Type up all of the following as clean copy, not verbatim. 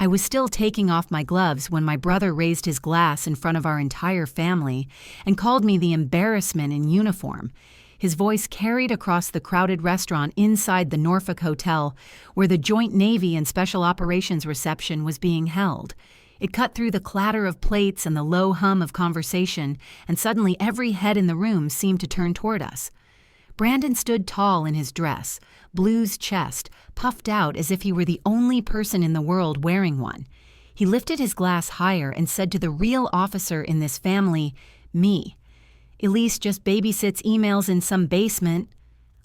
I was still taking off my gloves when my brother raised his glass in front of our entire family and called me the embarrassment in uniform. His voice carried across the crowded restaurant inside the Norfolk Hotel where the Joint Navy and Special Operations reception was being held. It cut through the clatter of plates and the low hum of conversation, and suddenly every head in the room seemed to turn toward us. Brandon stood tall in his dress, blues chest, puffed out as if he were the only person in the world wearing one. He lifted his glass higher and said to the real officer in this family, me. Elise just babysits emails in some basement.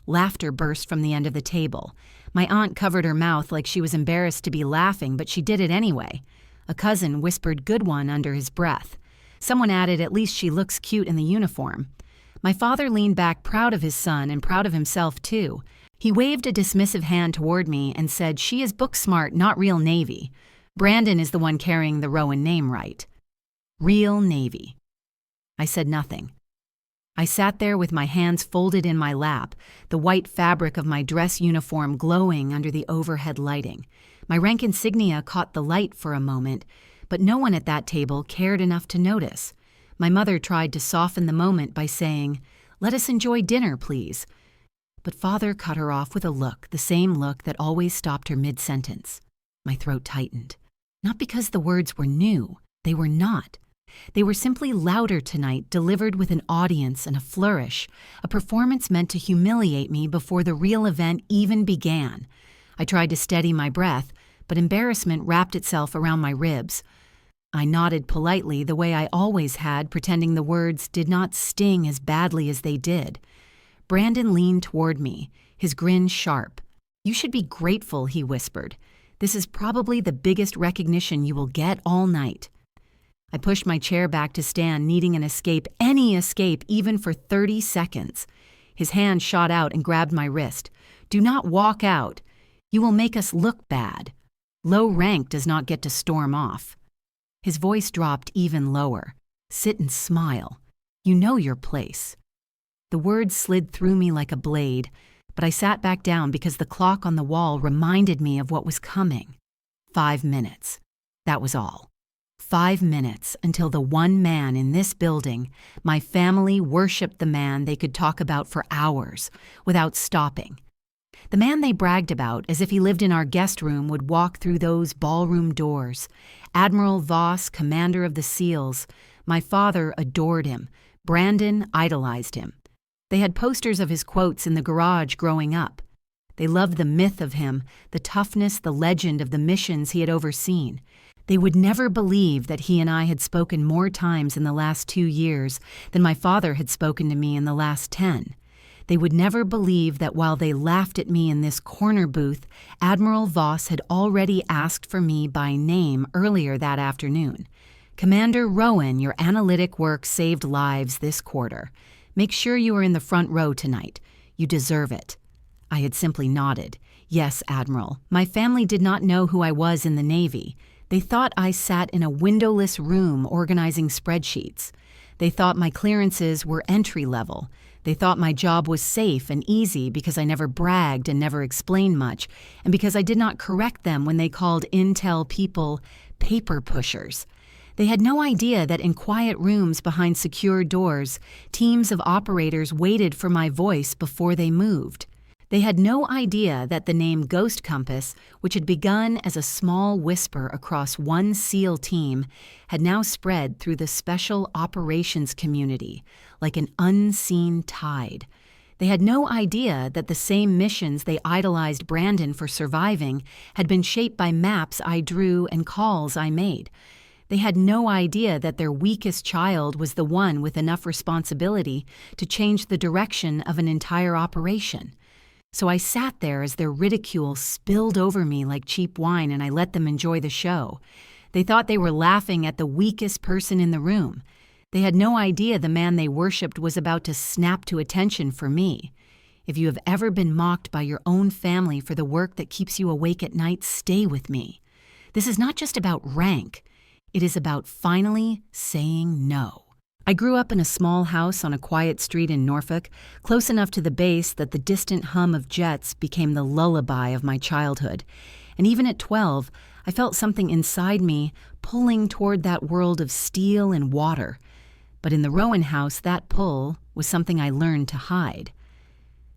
Laughter burst from the end of the table. My aunt covered her mouth like she was embarrassed to be laughing, but she did it anyway. A cousin whispered "good one" under his breath. Someone added, "At least she looks cute in the uniform." My father leaned back, proud of his son and proud of himself too. He waved a dismissive hand toward me and said, "She is book smart, not real Navy. Brandon is the one carrying the Rowan name right. Real Navy." I said nothing. I sat there with my hands folded in my lap, the white fabric of my dress uniform glowing under the overhead lighting. My rank insignia caught the light for a moment, but no one at that table cared enough to notice. My mother tried to soften the moment by saying, "Let us enjoy dinner, please." But Father cut her off with a look, the same look that always stopped her mid-sentence. My throat tightened. Not because the words were new. They were not. They were simply louder tonight, delivered with an audience and a flourish, a performance meant to humiliate me before the real event even began. I tried to steady my breath, but embarrassment wrapped itself around my ribs. I nodded politely the way I always had, pretending the words did not sting as badly as they did. Brandon leaned toward me, his grin sharp. "You should be grateful," he whispered. "This is probably the biggest recognition you will get all night." I pushed my chair back to stand, needing an escape, any escape, even for 30 seconds. His hand shot out and grabbed my wrist. "Do not walk out. You will make us look bad. Low rank does not get to storm off." His voice dropped even lower. "Sit and smile. You know your place." The words slid through me like a blade, but I sat back down because the clock on the wall reminded me of what was coming. 5 minutes. That was all. 5 minutes until the one man in this building, my family, worshipped the man they could talk about for hours without stopping. The man they bragged about as if he lived in our guest room would walk through those ballroom doors. Admiral Voss, commander of the SEALs. My father adored him. Brandon idolized him. They had posters of his quotes in the garage growing up. They loved the myth of him, the toughness, the legend of the missions he had overseen. They would never believe that he and I had spoken more times in the last 2 years than my father had spoken to me in the last 10. They would never believe that while they laughed at me in this corner booth, Admiral Voss had already asked for me by name earlier that afternoon. "Commander Rowan, your analytic work saved lives this quarter. Make sure you are in the front row tonight. You deserve it." I had simply nodded. "Yes, Admiral. My family did not know who I was in the Navy. They thought I sat in a windowless room organizing spreadsheets. They thought my clearances were entry level. They thought my job was safe and easy because I never bragged and never explained much, and because I did not correct them when they called intel people paper pushers. They had no idea that in quiet rooms behind secure doors, teams of operators waited for my voice before they moved. They had no idea that the name Ghost Compass, which had begun as a small whisper across one SEAL team, had now spread through the special operations community like an unseen tide. They had no idea that the same missions they idolized Brandon for surviving had been shaped by maps I drew and calls I made. They had no idea that their weakest child was the one with enough responsibility to change the direction of an entire operation. So I sat there as their ridicule spilled over me like cheap wine, and I let them enjoy the show. They thought they were laughing at the weakest person in the room. They had no idea the man they worshipped was about to snap to attention for me. If you have ever been mocked by your own family for the work that keeps you awake at night, stay with me. This is not just about rank. It is about finally saying no. I grew up in a small house on a quiet street in Norfolk, close enough to the base that the distant hum of jets became the lullaby of my childhood. And even at 12, I felt something inside me pulling toward that world of steel and water. But in the Rowan house, that pull was something I learned to hide.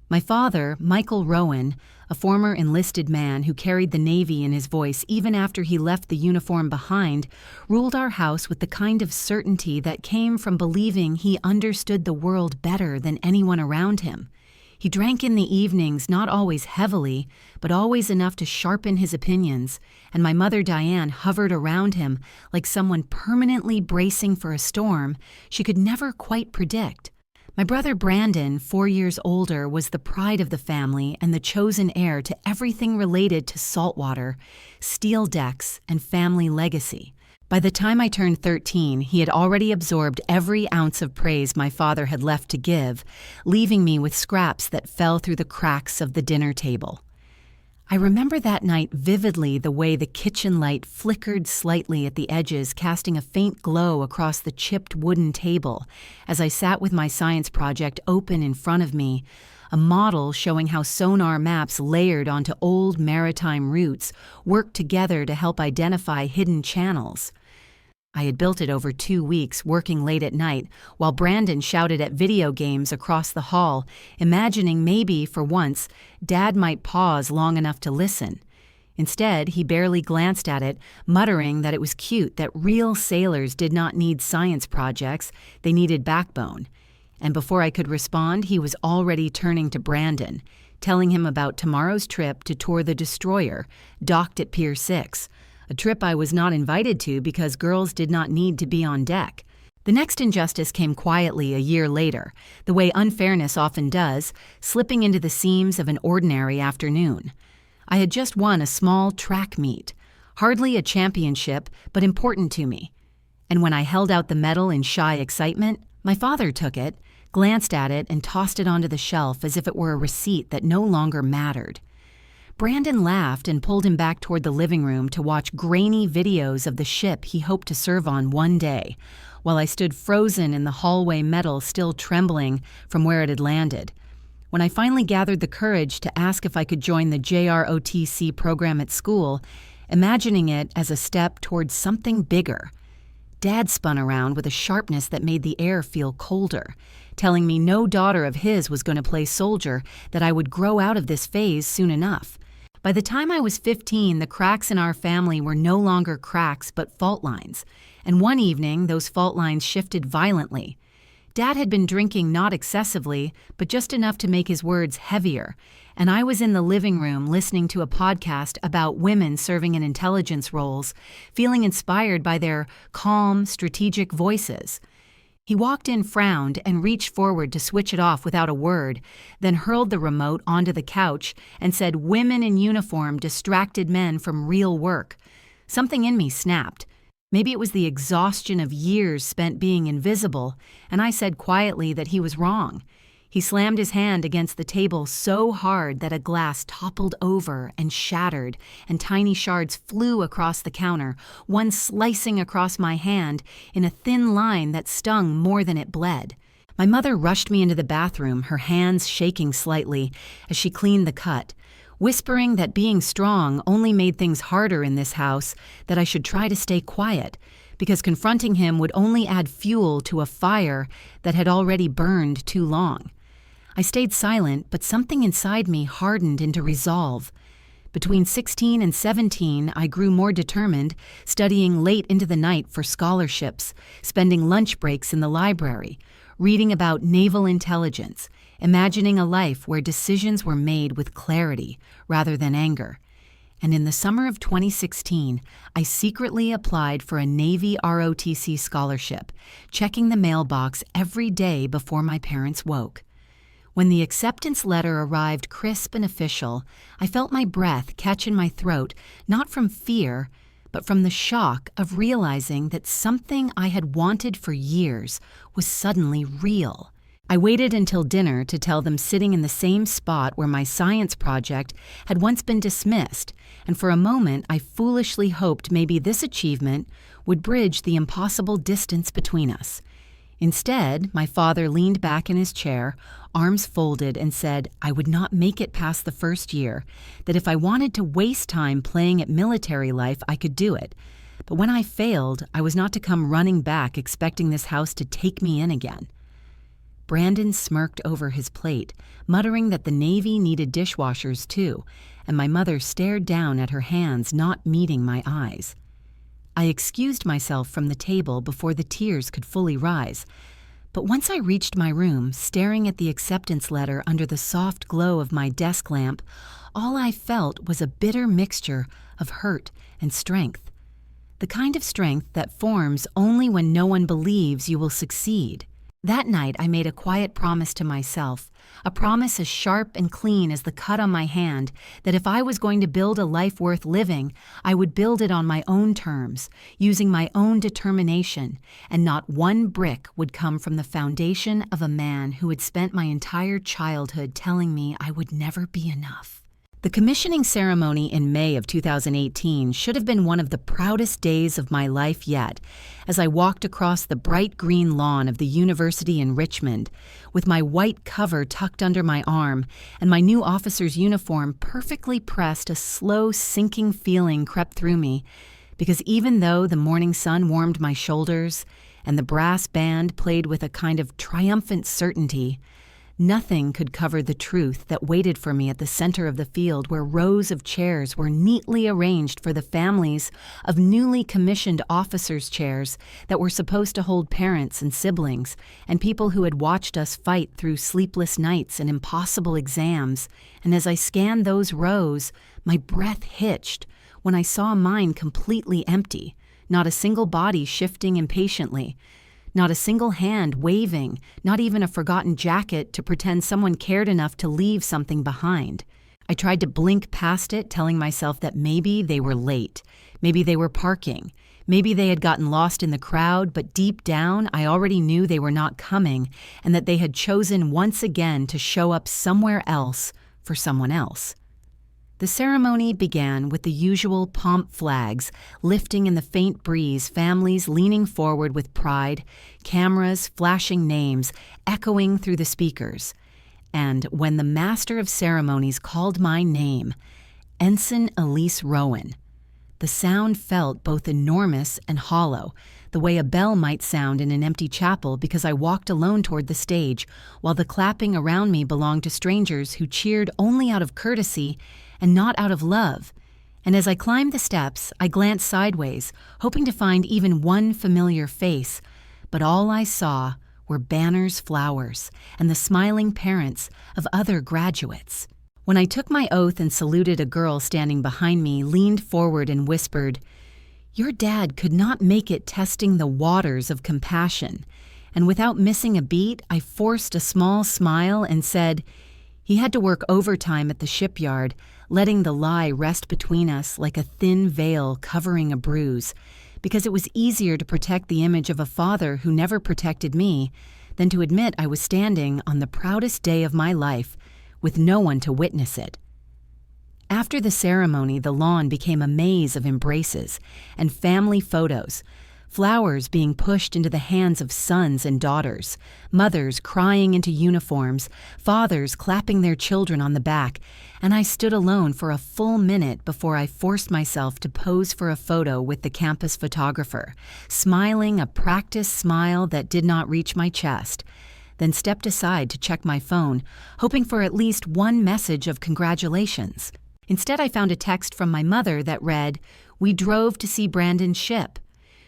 My father, Michael Rowan, a former enlisted man who carried the Navy in his voice even after he left the uniform behind, ruled our house with the kind of certainty that came from believing he understood the world better than anyone around him. He drank in the evenings, not always heavily, but always enough to sharpen his opinions, and my mother Diane hovered around him like someone permanently bracing for a storm she could never quite predict. My brother Brandon, 4 years older, was the pride of the family and the chosen heir to everything related to saltwater, steel decks, and family legacy. By the time I turned 13, he had already absorbed every ounce of praise my father had left to give, leaving me with scraps that fell through the cracks of the dinner table. I remember that night vividly, the way the kitchen light flickered slightly at the edges, casting a faint glow across the chipped wooden table as I sat with my science project open in front of me, a model showing how sonar maps layered onto old maritime routes worked together to help identify hidden channels. I had built it over 2 weeks, working late at night, while Brandon shouted at video games across the hall, imagining maybe, for once, Dad might pause long enough to listen. Instead, he barely glanced at it, muttering that it was cute that real sailors did not need science projects, they needed backbone. And before I could respond, he was already turning to Brandon, telling him about tomorrow's trip to tour the destroyer, docked at Pier 6. A trip I was not invited to because girls did not need to be on deck. The next injustice came quietly a year later, the way unfairness often does, slipping into the seams of an ordinary afternoon. I had just won a small track meet, hardly a championship, but important to me. And when I held out the medal in shy excitement, my father took it, glanced at it, and tossed it onto the shelf as if it were a receipt that no longer mattered. Brandon laughed and pulled him back toward the living room to watch grainy videos of the ship he hoped to serve on one day, while I stood frozen in the hallway metal, still trembling from where it had landed. When I finally gathered the courage to ask if I could join the JROTC program at school, imagining it as a step towards something bigger, Dad spun around with a sharpness that made the air feel colder, telling me no daughter of his was going to play soldier, that I would grow out of this phase soon enough. By the time I was 15, the cracks in our family were no longer cracks but fault lines, and one evening those fault lines shifted violently. Dad had been drinking not excessively, but just enough to make his words heavier, and I was in the living room listening to a podcast about women serving in intelligence roles, feeling inspired by their calm, strategic voices. He walked in, frowned, and reached forward to switch it off without a word, then hurled the remote onto the couch and said, "Women in uniform distracted men from real work." Something in me snapped. Maybe it was the exhaustion of years spent being invisible, and I said quietly that he was wrong. He slammed his hand against the table so hard that a glass toppled over and shattered, and tiny shards flew across the counter, one slicing across my hand in a thin line that stung more than it bled. My mother rushed me into the bathroom, her hands shaking slightly as she cleaned the cut, whispering that being strong only made things harder in this house, that I should try to stay quiet, because confronting him would only add fuel to a fire that had already burned too long. I stayed silent, but something inside me hardened into resolve. Between 16 and 17, I grew more determined, studying late into the night for scholarships, spending lunch breaks in the library, reading about naval intelligence, imagining a life where decisions were made with clarity rather than anger. And in the summer of 2016, I secretly applied for a Navy ROTC scholarship, checking the mailbox every day before my parents woke. When the acceptance letter arrived crisp and official, I felt my breath catch in my throat, not from fear, but from the shock of realizing that something I had wanted for years was suddenly real. I waited until dinner to tell them, sitting in the same spot where my science project had once been dismissed, and for a moment I foolishly hoped maybe this achievement would bridge the impossible distance between us. Instead, my father leaned back in his chair, arms folded, and said I would not make it past the first year, that if I wanted to waste time playing at military life, I could do it. But when I failed, I was not to come running back expecting this house to take me in again. Brandon smirked over his plate, muttering that the Navy needed dishwashers too, and my mother stared down at her hands, not meeting my eyes. I excused myself from the table before the tears could fully rise, but once I reached my room, staring at the acceptance letter under the soft glow of my desk lamp, all I felt was a bitter mixture of hurt and strength. The kind of strength that forms only when no one believes you will succeed. That night, I made a quiet promise to myself, a promise as sharp and clean as the cut on my hand, that if I was going to build a life worth living, I would build it on my own terms, using my own determination, and not one brick would come from the foundation of a man who had spent my entire childhood telling me I would never be enough. The commissioning ceremony in May of 2018 should have been one of the proudest days of my life yet, as I walked across the bright green lawn of the university in Richmond, with my white cover tucked under my arm and my new officer's uniform perfectly pressed. A slow, sinking feeling crept through me, because even though the morning sun warmed my shoulders and the brass band played with a kind of triumphant certainty, nothing could cover the truth that waited for me at the center of the field, where rows of chairs were neatly arranged for the families of newly commissioned officers' chairs that were supposed to hold parents and siblings and people who had watched us fight through sleepless nights and impossible exams. And as I scanned those rows, my breath hitched when I saw mine completely empty, not a single body shifting impatiently, not a single hand waving, not even a forgotten jacket to pretend someone cared enough to leave something behind. I tried to blink past it, telling myself that maybe they were late, maybe they were parking, maybe they had gotten lost in the crowd, but deep down I already knew they were not coming and that they had chosen once again to show up somewhere else for someone else. The ceremony began with the usual pomp flags lifting in the faint breeze, families leaning forward with pride, cameras flashing names echoing through the speakers. And when the master of ceremonies called my name, Ensign Elise Rowan, the sound felt both enormous and hollow, the way a bell might sound in an empty chapel, because I walked alone toward the stage, while the clapping around me belonged to strangers who cheered only out of courtesy and not out of love. And as I climbed the steps, I glanced sideways, hoping to find even one familiar face, but all I saw were banners, flowers, and the smiling parents of other graduates. When I took my oath and saluted, a girl standing behind me leaned forward and whispered, "Your dad could not make it testing the waters of compassion." And without missing a beat, I forced a small smile and said, "He had to work overtime at the shipyard, letting the lie rest between us like a thin veil covering a bruise, because it was easier to protect the image of a father who never protected me than to admit I was standing on the proudest day of my life with no one to witness it." After the ceremony, the lawn became a maze of embraces and family photos, flowers being pushed into the hands of sons and daughters, mothers crying into uniforms, fathers clapping their children on the back, and I stood alone for a full minute before I forced myself to pose for a photo with the campus photographer, smiling a practiced smile that did not reach my chest, then stepped aside to check my phone, hoping for at least one message of congratulations. Instead, I found a text from my mother that read, "We drove to see Brandon's ship.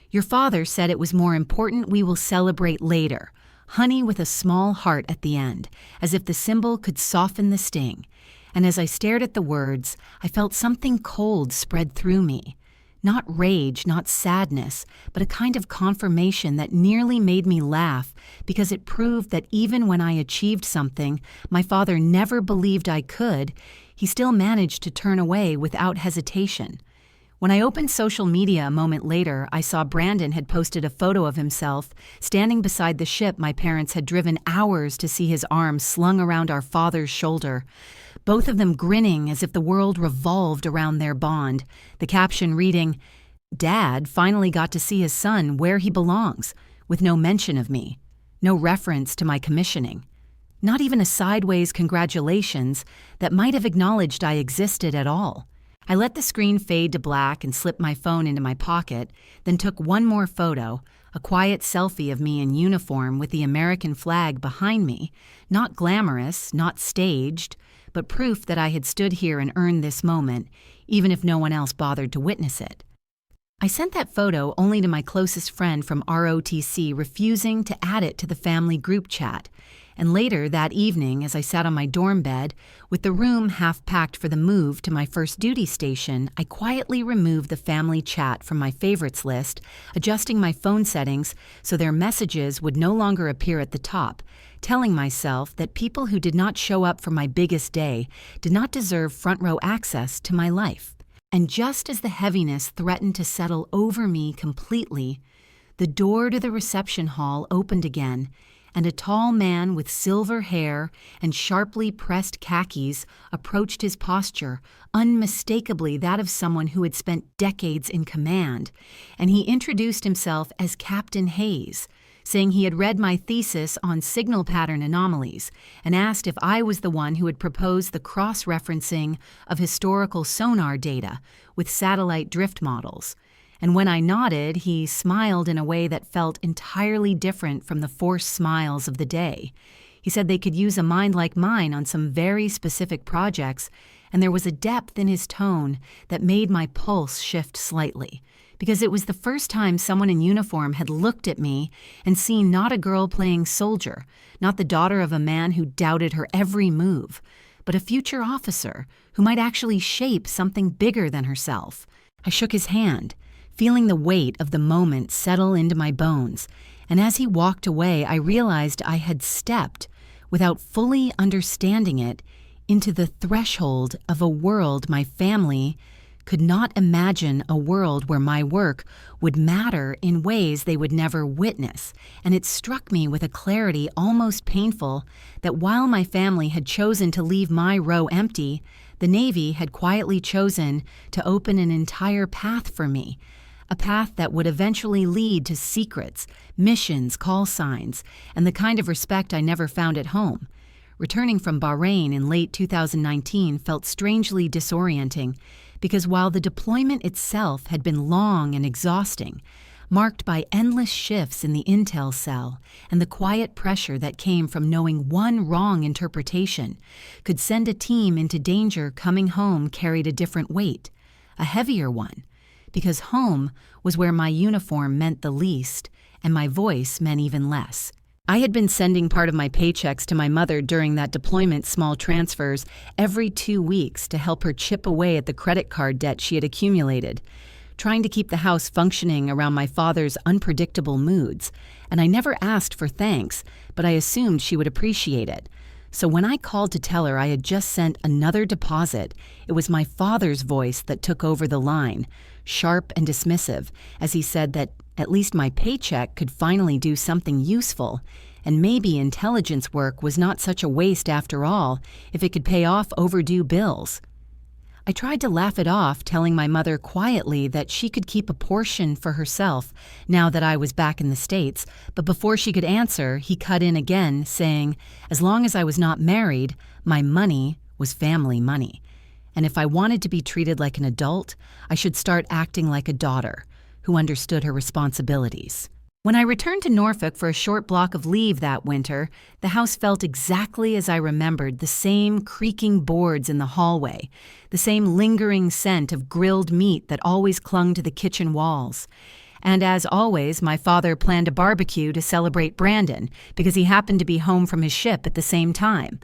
Your father said it was more important. We will celebrate later." Honey with a small heart at the end, as if the symbol could soften the sting. And as I stared at the words, I felt something cold spread through me. Not rage, not sadness, but a kind of confirmation that nearly made me laugh, because it proved that even when I achieved something my father never believed I could, he still managed to turn away without hesitation. When I opened social media a moment later, I saw Brandon had posted a photo of himself standing beside the ship my parents had driven hours to see, his arms slung around our father's shoulder, both of them grinning as if the world revolved around their bond, the caption reading, "Dad finally got to see his son where he belongs," with no mention of me. no reference to my commissioning. Not even a sideways congratulations that might have acknowledged I existed at all. I let the screen fade to black and slipped my phone into my pocket, then took one more photo, a quiet selfie of me in uniform with the American flag behind me, not glamorous, not staged, but proof that I had stood here and earned this moment, even if no one else bothered to witness it. I sent that photo only to my closest friend from ROTC refusing to add it to the family group chat, and later that evening as I sat on my dorm bed, with the room half packed for the move to my first duty station, I quietly removed the family chat from my favorites list, adjusting my phone settings so their messages would no longer appear at the top, telling myself that people who did not show up for my biggest day did not deserve front row access to my life. And just as the heaviness threatened to settle over me completely, the door to the reception hall opened again, and a tall man with silver hair and sharply pressed khakis approached his posture, unmistakably that of someone who had spent decades in command, and he introduced himself as Captain Hayes, saying he had read my thesis on signal pattern anomalies and asked if I was the one who had proposed the cross-referencing of historical sonar data with satellite drift models. And when I nodded, he smiled in a way that felt entirely different from the forced smiles of the day. He said they could use a mind like mine on some very specific projects, and there was a depth in his tone that made my pulse shift slightly, because it was the first time someone in uniform had looked at me and seen not a girl playing soldier, not the daughter of a man who doubted her every move, but a future officer who might actually shape something bigger than herself. I shook his hand, feeling the weight of the moment settle into my bones, and as he walked away, I realized I had stepped, without fully understanding it, into the threshold of a world my family could not imagine, a world where my work would matter in ways they would never witness, and it struck me with a clarity almost painful that while my family had chosen to leave my row empty, the Navy had quietly chosen to open an entire path for me, a path that would eventually lead to secrets, missions, call signs, and the kind of respect I never found at home. Returning from Bahrain in late 2019 felt strangely disorienting, because while the deployment itself had been long and exhausting, marked by endless shifts in the intel cell and the quiet pressure that came from knowing one wrong interpretation could send a team into danger, coming home carried a different weight, a heavier one, because home was where my uniform meant the least and my voice meant even less. I had been sending part of my paychecks to my mother during that deployment, small transfers, every 2 weeks to help her chip away at the credit card debt she had accumulated, trying to keep the house functioning around my father's unpredictable moods. And I never asked for thanks, but I assumed she would appreciate it. So when I called to tell her I had just sent another deposit, it was my father's voice that took over the line, sharp and dismissive, as he said that at least my paycheck could finally do something useful, and maybe intelligence work was not such a waste after all if it could pay off overdue bills. I tried to laugh it off, telling my mother quietly that she could keep a portion for herself now that I was back in the States, but before she could answer, he cut in again, saying, as long as I was not married, my money was family money, and if I wanted to be treated like an adult, I should start acting like a daughter who understood her responsibilities. When I returned to Norfolk for a short block of leave that winter, the house felt exactly as I remembered, the same creaking boards in the hallway, the same lingering scent of grilled meat that always clung to the kitchen walls. And as always, my father planned a barbecue to celebrate Brandon because he happened to be home from his ship at the same time.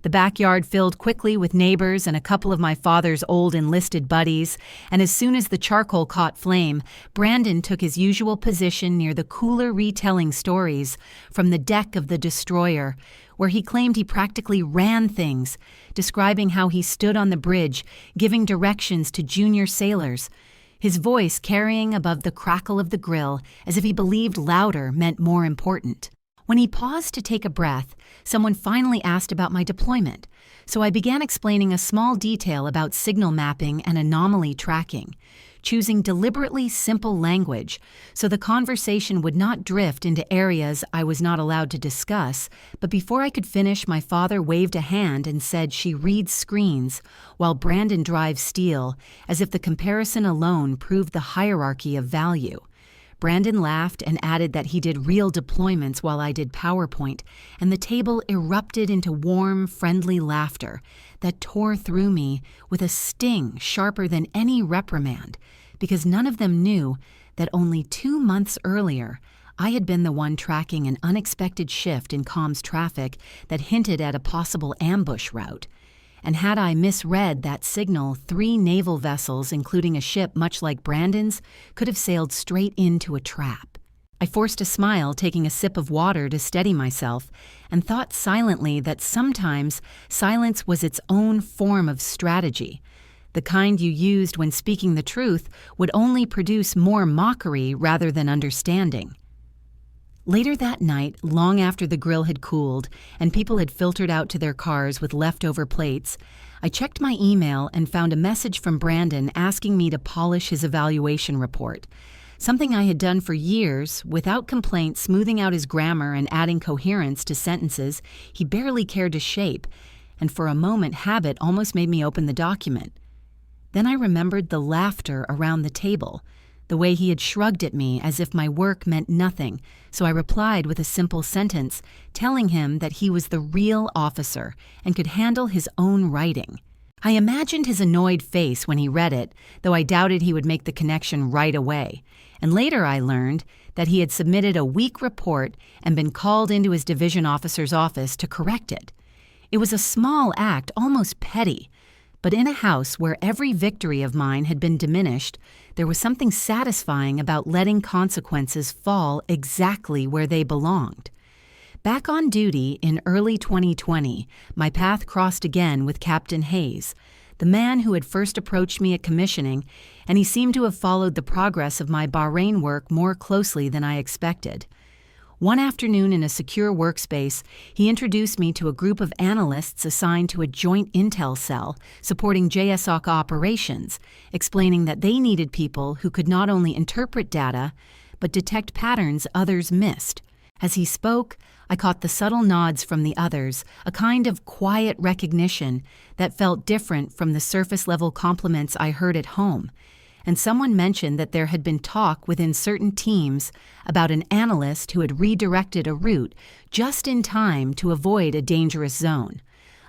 The backyard filled quickly with neighbors and a couple of my father's old enlisted buddies, and as soon as the charcoal caught flame, Brandon took his usual position near the cooler retelling stories from the deck of the destroyer, where he claimed he practically ran things, describing how he stood on the bridge, giving directions to junior sailors, his voice carrying above the crackle of the grill as if he believed louder meant more important. When he paused to take a breath, someone finally asked about my deployment, so I began explaining a small detail about signal mapping and anomaly tracking, choosing deliberately simple language so the conversation would not drift into areas I was not allowed to discuss. But before I could finish, my father waved a hand and said she reads screens while Brandon drives steel, as if the comparison alone proved the hierarchy of value. Brandon laughed and added that he did real deployments while I did PowerPoint, and the table erupted into warm, friendly laughter that tore through me with a sting sharper than any reprimand, because none of them knew that only 2 months earlier, I had been the one tracking an unexpected shift in comms traffic that hinted at a possible ambush route. And had I misread that signal, 3 naval vessels, including a ship much like Brandon's, could have sailed straight into a trap. I forced a smile, taking a sip of water to steady myself, and thought silently that sometimes silence was its own form of strategy. The kind you used when speaking the truth would only produce more mockery rather than understanding. Later that night, long after the grill had cooled and people had filtered out to their cars with leftover plates, I checked my email and found a message from Brandon asking me to polish his evaluation report. Something I had done for years, without complaint, smoothing out his grammar and adding coherence to sentences he barely cared to shape, and for a moment habit almost made me open the document. Then I remembered the laughter around the table, the way he had shrugged at me as if my work meant nothing, so I replied with a simple sentence, telling him that he was the real officer and could handle his own writing. I imagined his annoyed face when he read it, though I doubted he would make the connection right away. And later I learned that he had submitted a weak report and been called into his division officer's office to correct it. It was a small act, almost petty, but in a house where every victory of mine had been diminished, there was something satisfying about letting consequences fall exactly where they belonged. Back on duty in early 2020, my path crossed again with Captain Hayes, the man who had first approached me at commissioning, and he seemed to have followed the progress of my Bahrain work more closely than I expected. One afternoon in a secure workspace, he introduced me to a group of analysts assigned to a joint intel cell supporting JSOC operations, explaining that they needed people who could not only interpret data, but detect patterns others missed. As he spoke, I caught the subtle nods from the others, a kind of quiet recognition that felt different from the surface-level compliments I heard at home. And someone mentioned that there had been talk within certain teams about an analyst who had redirected a route just in time to avoid a dangerous zone.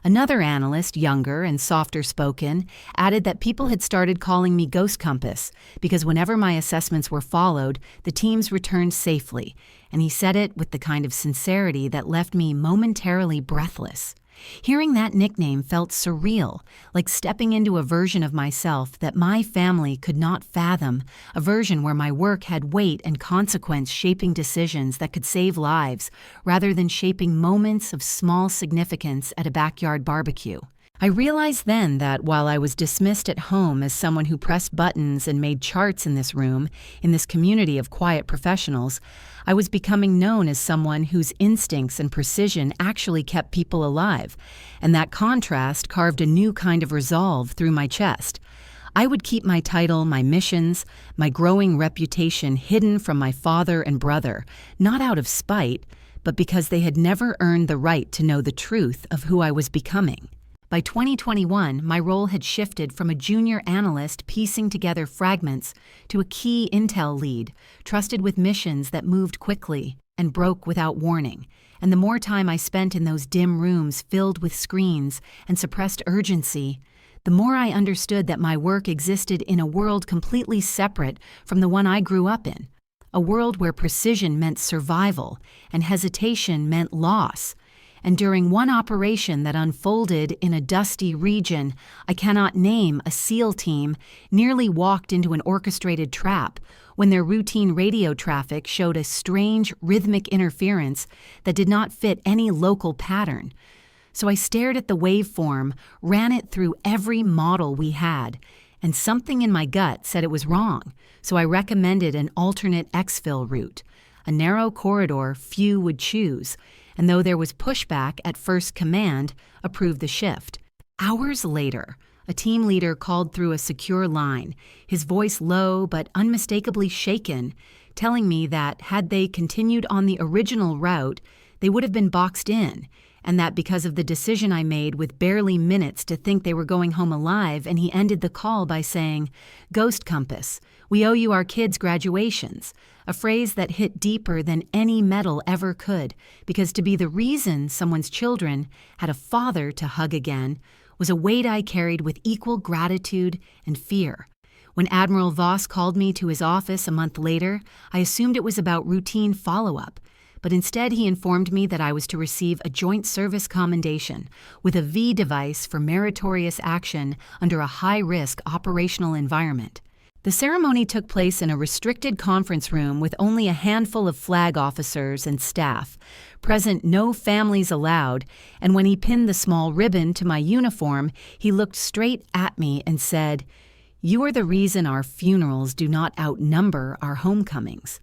Another analyst, younger and softer spoken, added that people had started calling me Ghost Compass because whenever my assessments were followed, the teams returned safely, and he said it with the kind of sincerity that left me momentarily breathless. Hearing that nickname felt surreal, like stepping into a version of myself that my family could not fathom, a version where my work had weight and consequence shaping decisions that could save lives, rather than shaping moments of small significance at a backyard barbecue. I realized then that while I was dismissed at home as someone who pressed buttons and made charts in this room, in this community of quiet professionals, I was becoming known as someone whose instincts and precision actually kept people alive, and that contrast carved a new kind of resolve through my chest. I would keep my title, my missions, my growing reputation hidden from my father and brother, not out of spite, but because they had never earned the right to know the truth of who I was becoming. By 2021, my role had shifted from a junior analyst piecing together fragments to a key intel lead, trusted with missions that moved quickly and broke without warning. And the more time I spent in those dim rooms filled with screens and suppressed urgency, the more I understood that my work existed in a world completely separate from the one I grew up in. A world where precision meant survival and hesitation meant loss. And during one operation that unfolded in a dusty region I cannot name, a SEAL team nearly walked into an orchestrated trap when their routine radio traffic showed a strange rhythmic interference that did not fit any local pattern. So I stared at the waveform, ran it through every model we had, and something in my gut said it was wrong, so I recommended an alternate exfil route, a narrow corridor few would choose, and though there was pushback at first command, approved the shift. Hours later, A team leader called through a secure line, his voice low but unmistakably shaken, telling me that had they continued on the original route, they would have been boxed in, and that because of the decision I made with barely minutes to think they were going home alive, and he ended the call by saying, "Ghost Compass, we owe you our kids' graduations," a phrase that hit deeper than any medal ever could, because to be the reason someone's children had a father to hug again was a weight I carried with equal gratitude and fear. When Admiral Voss called me to his office a month later, I assumed it was about routine follow-up, but instead he informed me that I was to receive a Joint Service Commendation with a V device for meritorious action under a high-risk operational environment. The ceremony took place in a restricted conference room with only a handful of flag officers and staff. Present, no families allowed, and when he pinned the small ribbon to my uniform, he looked straight at me and said, "You are the reason our funerals do not outnumber our homecomings."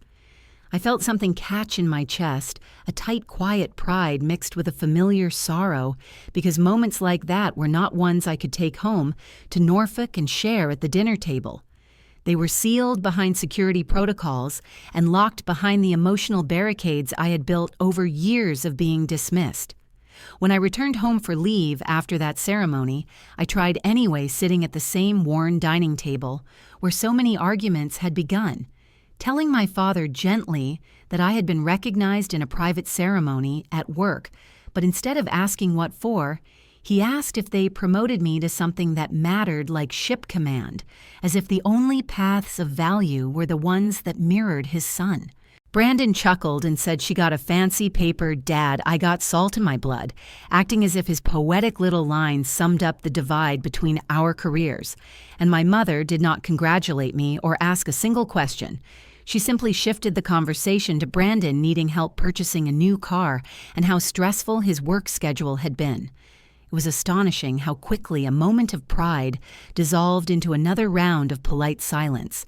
I felt something catch in my chest, a tight, quiet pride mixed with a familiar sorrow, because moments like that were not ones I could take home to Norfolk and share at the dinner table. They were sealed behind security protocols and locked behind the emotional barricades I had built over years of being dismissed. When I returned home for leave after that ceremony, I tried anyway sitting at the same worn dining table where so many arguments had begun, telling my father gently that I had been recognized in a private ceremony at work, but instead of asking what for, he asked if they promoted me to something that mattered like ship command, as if the only paths of value were the ones that mirrored his son. Brandon chuckled and said she got a fancy paper "Dad, I got salt in my blood," acting as if his poetic little lines summed up the divide between our careers. And my mother did not congratulate me or ask a single question. She simply shifted the conversation to Brandon needing help purchasing a new car and how stressful his work schedule had been. It was astonishing how quickly a moment of pride dissolved into another round of polite silence.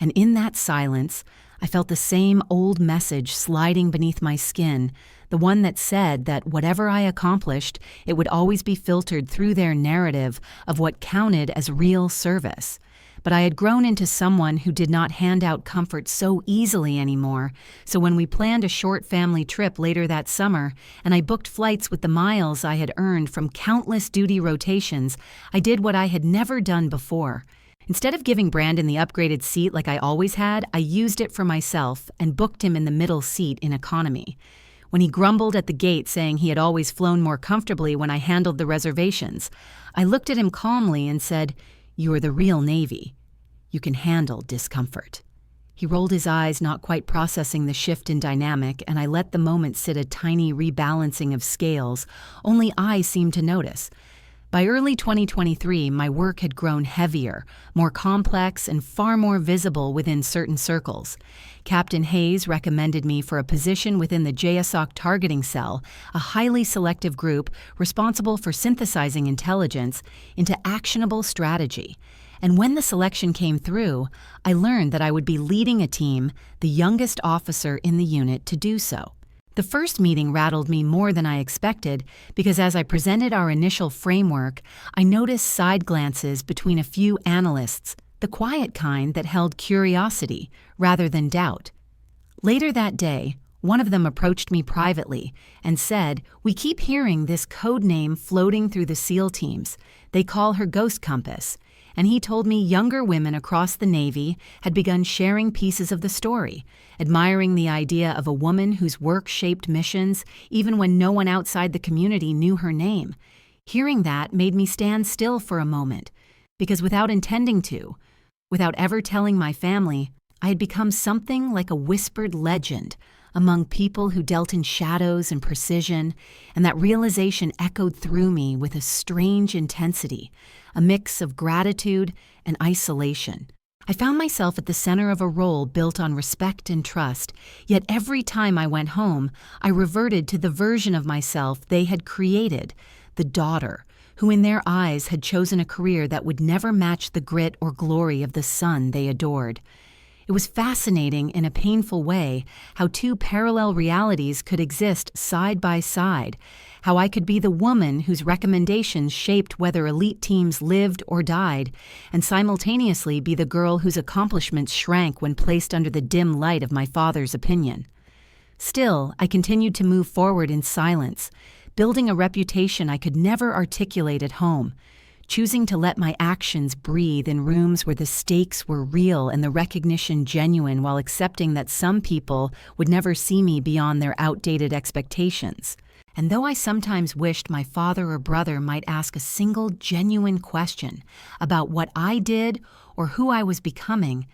And in that silence, I felt the same old message sliding beneath my skin, the one that said that whatever I accomplished, it would always be filtered through their narrative of what counted as real service. But I had grown into someone who did not hand out comfort so easily anymore, so when we planned a short family trip later that summer, and I booked flights with the miles I had earned from countless duty rotations, I did what I had never done before. Instead of giving Brandon the upgraded seat like I always had, I used it for myself and booked him in the middle seat in economy. When he grumbled at the gate saying he had always flown more comfortably when I handled the reservations, I looked at him calmly and said, "You are the real Navy. You can handle discomfort." He rolled his eyes, not quite processing the shift in dynamic, and I let the moment sit a tiny rebalancing of scales only I seemed to notice. By early 2023, my work had grown heavier, more complex, and far more visible within certain circles. Captain Hayes recommended me for a position within the JSOC targeting cell, a highly selective group responsible for synthesizing intelligence into actionable strategy. And when the selection came through, I learned that I would be leading a team, the youngest officer in the unit to do so. The first meeting rattled me more than I expected because as I presented our initial framework, I noticed side glances between a few analysts, the quiet kind that held curiosity rather than doubt. Later that day, one of them approached me privately and said, "We keep hearing this code name floating through the SEAL teams. They call her Ghost Compass." And he told me younger women across the Navy had begun sharing pieces of the story, admiring the idea of a woman whose work shaped missions even when no one outside the community knew her name. Hearing that made me stand still for a moment, because without intending to, without ever telling my family, I had become something like a whispered legend among people who dealt in shadows and precision, and that realization echoed through me with a strange intensity, a mix of gratitude and isolation. I found myself at the center of a role built on respect and trust, yet every time I went home, I reverted to the version of myself they had created, the daughter, who in their eyes had chosen a career that would never match the grit or glory of the son they adored. It was fascinating in a painful way how two parallel realities could exist side by side, how I could be the woman whose recommendations shaped whether elite teams lived or died, and simultaneously be the girl whose accomplishments shrank when placed under the dim light of my father's opinion. Still, I continued to move forward in silence, building a reputation I could never articulate at home, choosing to let my actions breathe in rooms where the stakes were real and the recognition genuine, while accepting that some people would never see me beyond their outdated expectations. And though I sometimes wished my father or brother might ask a single genuine question about what I did or who I was becoming,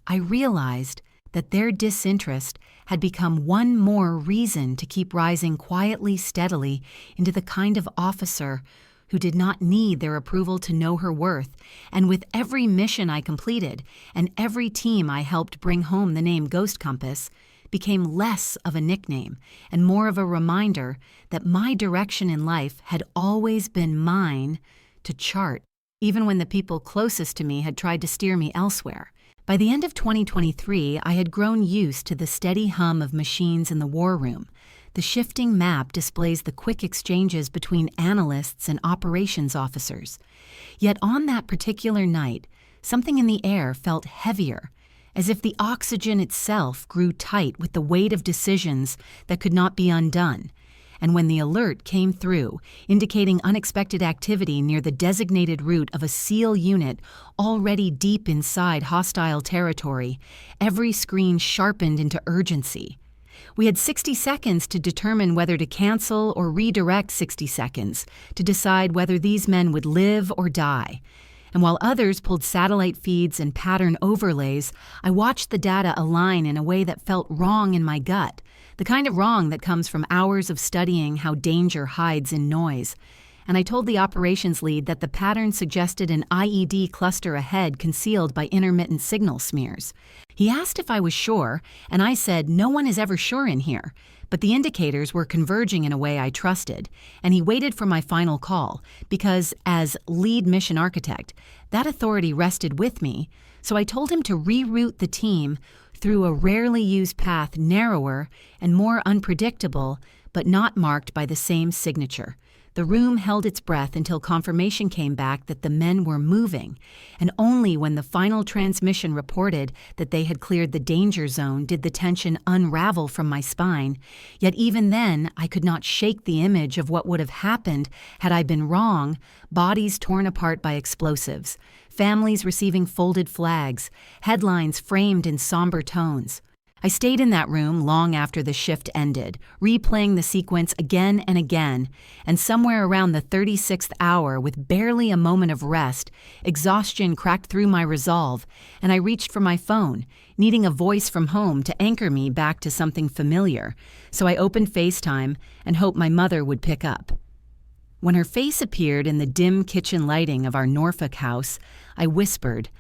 I realized that their disinterest had become one more reason to keep rising quietly, steadily into the kind of officer who did not need their approval to know her worth, and with every mission I completed and every team I helped bring home the name Ghost Compass, became less of a nickname and more of a reminder that my direction in life had always been mine to chart, even when the people closest to me had tried to steer me elsewhere. By the end of 2023, I had grown used to the steady hum of machines in the war room. The shifting map displays the quick exchanges between analysts and operations officers. Yet on that particular night, something in the air felt heavier, as if the oxygen itself grew tight with the weight of decisions that could not be undone. And when the alert came through, indicating unexpected activity near the designated route of a SEAL unit already deep inside hostile territory, every screen sharpened into urgency. We had 60 seconds to determine whether to cancel or redirect 60 seconds to decide whether these men would live or die. And while others pulled satellite feeds and pattern overlays, I watched the data align in a way that felt wrong in my gut, the kind of wrong that comes from hours of studying how danger hides in noise. And I told the operations lead that the pattern suggested an IED cluster ahead concealed by intermittent signal smears. He asked if I was sure, and I said no one is ever sure in here, but the indicators were converging in a way I trusted, and he waited for my final call, because as lead mission architect, that authority rested with me, so I told him to reroute the team through a rarely used path narrower and more unpredictable, but not marked by the same signature. The room held its breath until confirmation came back that the men were moving, and only when the final transmission reported that they had cleared the danger zone did the tension unravel from my spine. Yet even then, I could not shake the image of what would have happened had I been wrong: bodies torn apart by explosives, families receiving folded flags, headlines framed in somber tones. I stayed in that room long after the shift ended, replaying the sequence again and again, and somewhere around the 36th hour, with barely a moment of rest, exhaustion cracked through my resolve, and I reached for my phone, needing a voice from home to anchor me back to something familiar, so I opened FaceTime and hoped my mother would pick up. When her face appeared in the dim kitchen lighting of our Norfolk house, I whispered,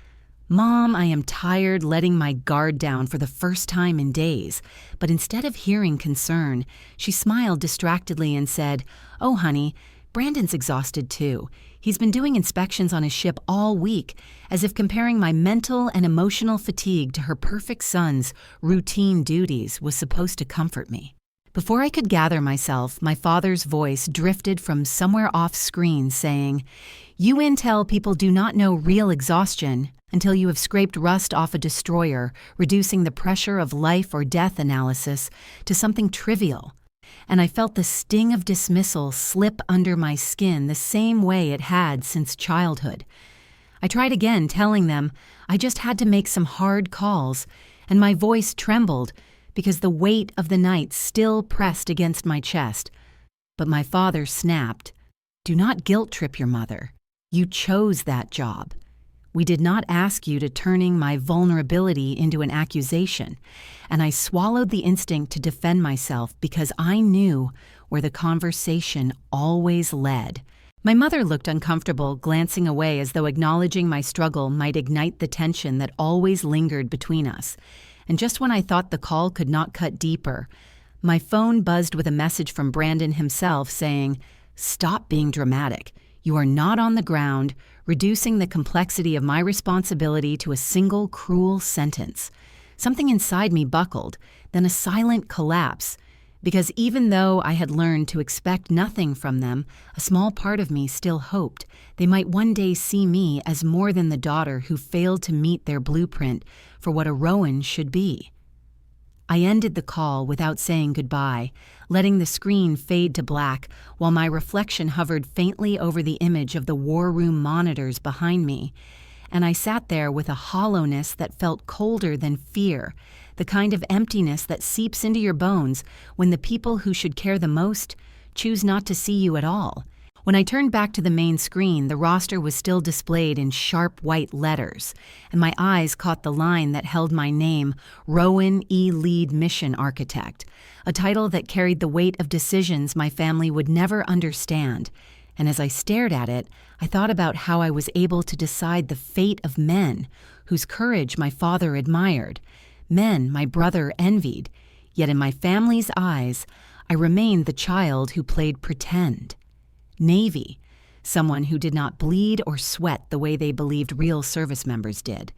"Mom, I am tired letting my guard down for the first time in days." But instead of hearing concern, she smiled distractedly and said, "Oh, honey, Brandon's exhausted too. He's been doing inspections on his ship all week," as if comparing my mental and emotional fatigue to her perfect son's routine duties was supposed to comfort me. Before I could gather myself, my father's voice drifted from somewhere off screen saying, "You intel people do not know real exhaustion until you have scraped rust off a destroyer, reducing the pressure of life or death analysis to something trivial." And I felt the sting of dismissal slip under my skin the same way it had since childhood. I tried again, telling them I just had to make some hard calls, and my voice trembled because the weight of the night still pressed against my chest. But my father snapped, "Do not guilt trip your mother. You chose that job. We did not ask you to turning my vulnerability into an accusation," and I swallowed the instinct to defend myself because I knew where the conversation always led. My mother looked uncomfortable, glancing away as though acknowledging my struggle might ignite the tension that always lingered between us. And just when I thought the call could not cut deeper, my phone buzzed with a message from Brandon himself saying, "Stop being dramatic. You are not on the ground, 'reducing' the complexity of my responsibility to a single cruel sentence." Something inside me buckled, then a silent collapse, because even though I had learned to expect nothing from them, a small part of me still hoped they might one day see me as more than the daughter who failed to meet their blueprint for what a Rowan should be. I ended the call without saying goodbye, letting the screen fade to black while my reflection hovered faintly over the image of the war room monitors behind me, and I sat there with a hollowness that felt colder than fear, the kind of emptiness that seeps into your bones when the people who should care the most choose not to see you at all. When I turned back to the main screen, the roster was still displayed in sharp white letters, and my eyes caught the line that held my name, Rowan E. Lead Mission Architect, a title that carried the weight of decisions my family would never understand. And as I stared at it, I thought about how I was able to decide the fate of men whose courage my father admired, men my brother envied, yet in my family's eyes, I remained the child who played pretend. Navy, someone who did not bleed or sweat the way they believed real service members did.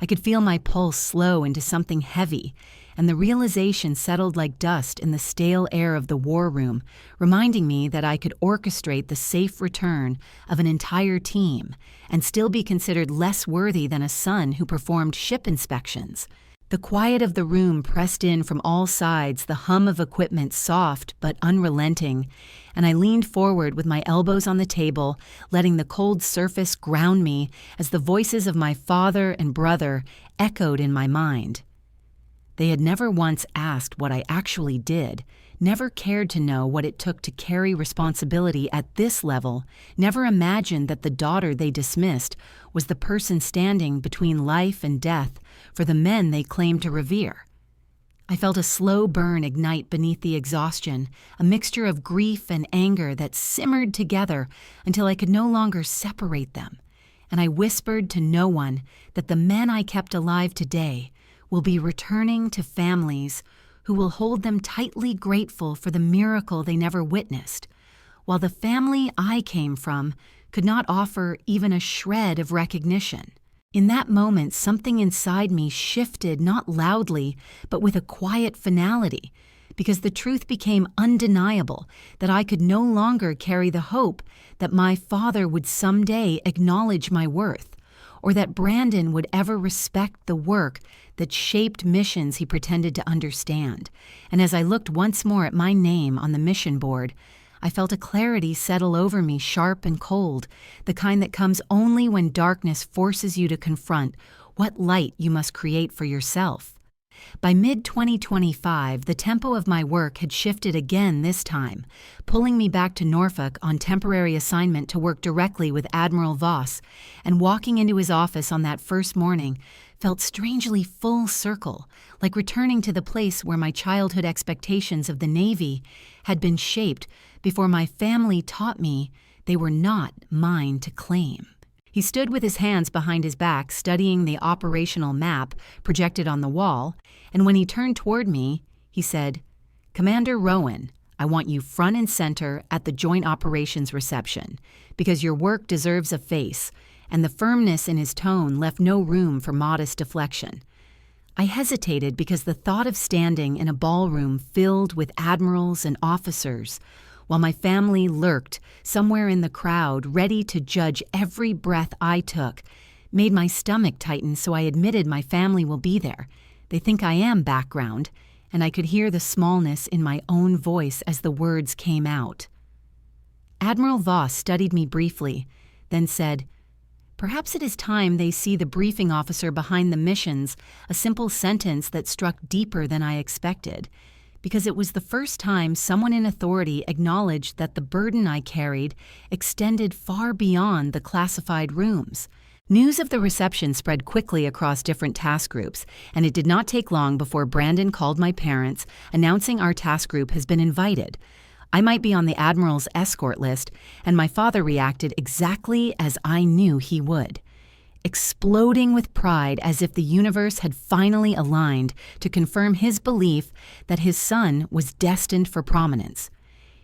I could feel my pulse slow into something heavy, and the realization settled like dust in the stale air of the war room, reminding me that I could orchestrate the safe return of an entire team and still be considered less worthy than a son who performed ship inspections. The quiet of the room pressed in from all sides, the hum of equipment soft but unrelenting, and I leaned forward with my elbows on the table, letting the cold surface ground me as the voices of my father and brother echoed in my mind. They had never once asked what I actually did, never cared to know what it took to carry responsibility at this level, never imagined that the daughter they dismissed was the person standing between life and death for the men they claimed to revere. I felt a slow burn ignite beneath the exhaustion, a mixture of grief and anger that simmered together until I could no longer separate them, and I whispered to no one that the men I kept alive today will be returning to families who will hold them tightly grateful for the miracle they never witnessed, while the family I came from could not offer even a shred of recognition. In that moment, something inside me shifted not loudly, but with a quiet finality, because the truth became undeniable that I could no longer carry the hope that my father would someday acknowledge my worth, or that Brandon would ever respect the work that shaped missions he pretended to understand. And as I looked once more at my name on the mission board, I felt a clarity settle over me, sharp and cold, the kind that comes only when darkness forces you to confront what light you must create for yourself. By mid-2025, the tempo of my work had shifted again this time, pulling me back to Norfolk on temporary assignment to work directly with Admiral Voss, and walking into his office on that first morning felt strangely full circle, like returning to the place where my childhood expectations of the Navy had been shaped before my family taught me they were not mine to claim. He stood with his hands behind his back, studying the operational map projected on the wall, and when he turned toward me, he said, "Commander Rowan, I want you front and center at the Joint Operations Reception, because your work deserves a face," and the firmness in his tone left no room for modest deflection. I hesitated because the thought of standing in a ballroom filled with admirals and officers, while my family lurked somewhere in the crowd ready to judge every breath I took, made my stomach tighten, so I admitted my family will be there. They think I am background, and I could hear the smallness in my own voice as the words came out. Admiral Voss studied me briefly, then said, "Perhaps it is time they see the briefing officer behind the missions," a simple sentence that struck deeper than I expected, because it was the first time someone in authority acknowledged that the burden I carried extended far beyond the classified rooms. News of the reception spread quickly across different task groups, and it did not take long before Brandon called my parents, announcing our task group has been invited. I might be on the Admiral's escort list, and my father reacted exactly as I knew he would, exploding with pride as if the universe had finally aligned to confirm his belief that his son was destined for prominence.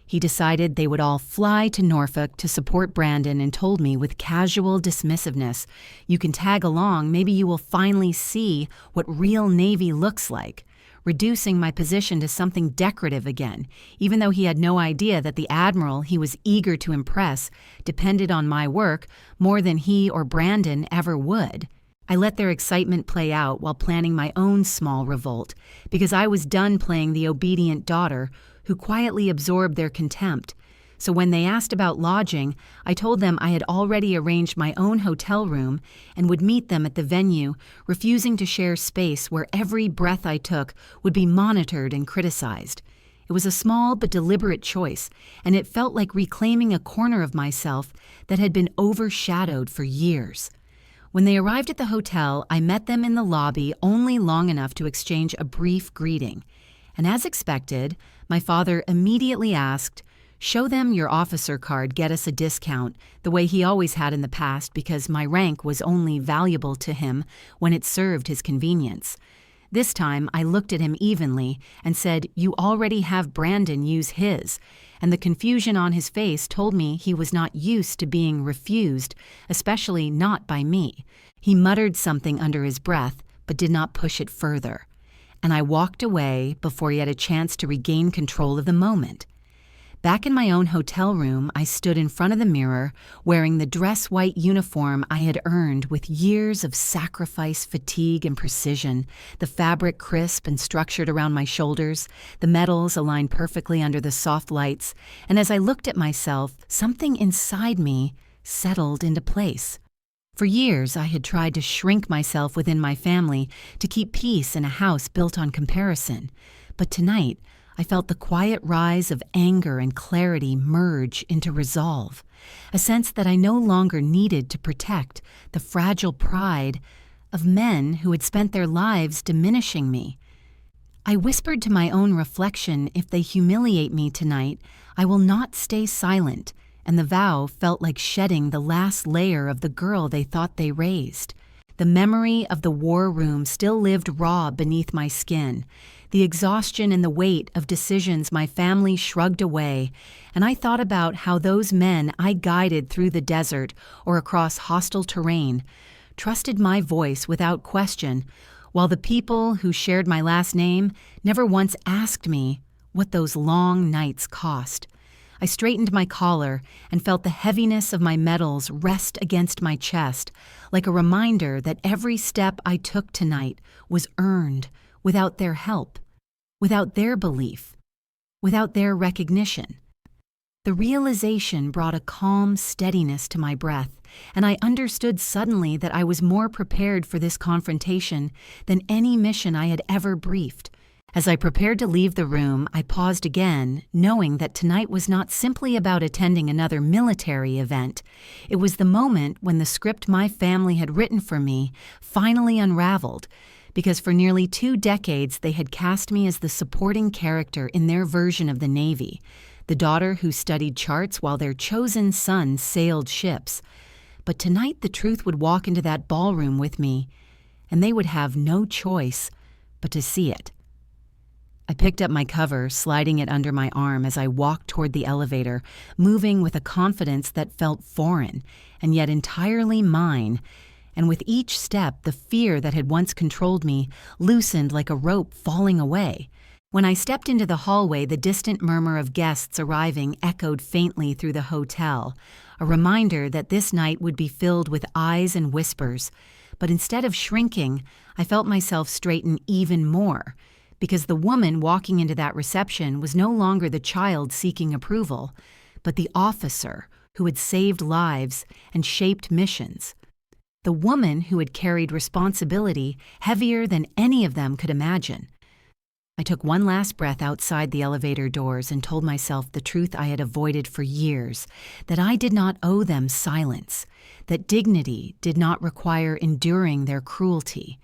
He decided they would all fly to Norfolk to support Brandon and told me with casual dismissiveness, "You can tag along, maybe you will finally see what real Navy looks like," reducing my position to something decorative again, even though he had no idea that the admiral he was eager to impress depended on my work more than he or Brandon ever would. I let their excitement play out while planning my own small revolt, because I was done playing the obedient daughter who quietly absorbed their contempt. So when they asked about lodging, I told them I had already arranged my own hotel room and would meet them at the venue, refusing to share space where every breath I took would be monitored and criticized. It was a small but deliberate choice, and it felt like reclaiming a corner of myself that had been overshadowed for years. When they arrived at the hotel, I met them in the lobby only long enough to exchange a brief greeting. And as expected, my father immediately asked, "Show them your officer card, get us a discount," the way he always had in the past because my rank was only valuable to him when it served his convenience. This time, I looked at him evenly and said, "You already have Brandon use his," and the confusion on his face told me he was not used to being refused, especially not by me. He muttered something under his breath, but did not push it further. And I walked away before he had a chance to regain control of the moment. Back in my own hotel room, I stood in front of the mirror, wearing the dress-white uniform I had earned with years of sacrifice, fatigue, and precision, the fabric crisp and structured around my shoulders, the medals aligned perfectly under the soft lights, and as I looked at myself, something inside me settled into place. For years, I had tried to shrink myself within my family to keep peace in a house built on comparison. But tonight, I felt the quiet rise of anger and clarity merge into resolve, a sense that I no longer needed to protect the fragile pride of men who had spent their lives diminishing me. I whispered to my own reflection, "If they humiliate me tonight, I will not stay silent," and the vow felt like shedding the last layer of the girl they thought they raised. The memory of the war room still lived raw beneath my skin, the exhaustion and the weight of decisions my family shrugged away, and I thought about how those men I guided through the desert or across hostile terrain trusted my voice without question, while the people who shared my last name never once asked me what those long nights cost. I straightened my collar and felt the heaviness of my medals rest against my chest, like a reminder that every step I took tonight was earned without their help, without their belief, without their recognition. The realization brought a calm steadiness to my breath, and I understood suddenly that I was more prepared for this confrontation than any mission I had ever briefed. As I prepared to leave the room, I paused again, knowing that tonight was not simply about attending another military event. It was the moment when the script my family had written for me finally unraveled, because for nearly 2 decades they had cast me as the supporting character in their version of the Navy, the daughter who studied charts while their chosen son sailed ships. But tonight the truth would walk into that ballroom with me, and they would have no choice but to see it. I picked up my cover, sliding it under my arm as I walked toward the elevator, moving with a confidence that felt foreign and yet entirely mine, and with each step the fear that had once controlled me loosened like a rope falling away. When I stepped into the hallway, the distant murmur of guests arriving echoed faintly through the hotel, a reminder that this night would be filled with eyes and whispers. But instead of shrinking, I felt myself straighten even more, because the woman walking into that reception was no longer the child seeking approval, but the officer who had saved lives and shaped missions. The woman who had carried responsibility heavier than any of them could imagine. I took one last breath outside the elevator doors and told myself the truth I had avoided for years, that I did not owe them silence, that dignity did not require enduring their cruelty,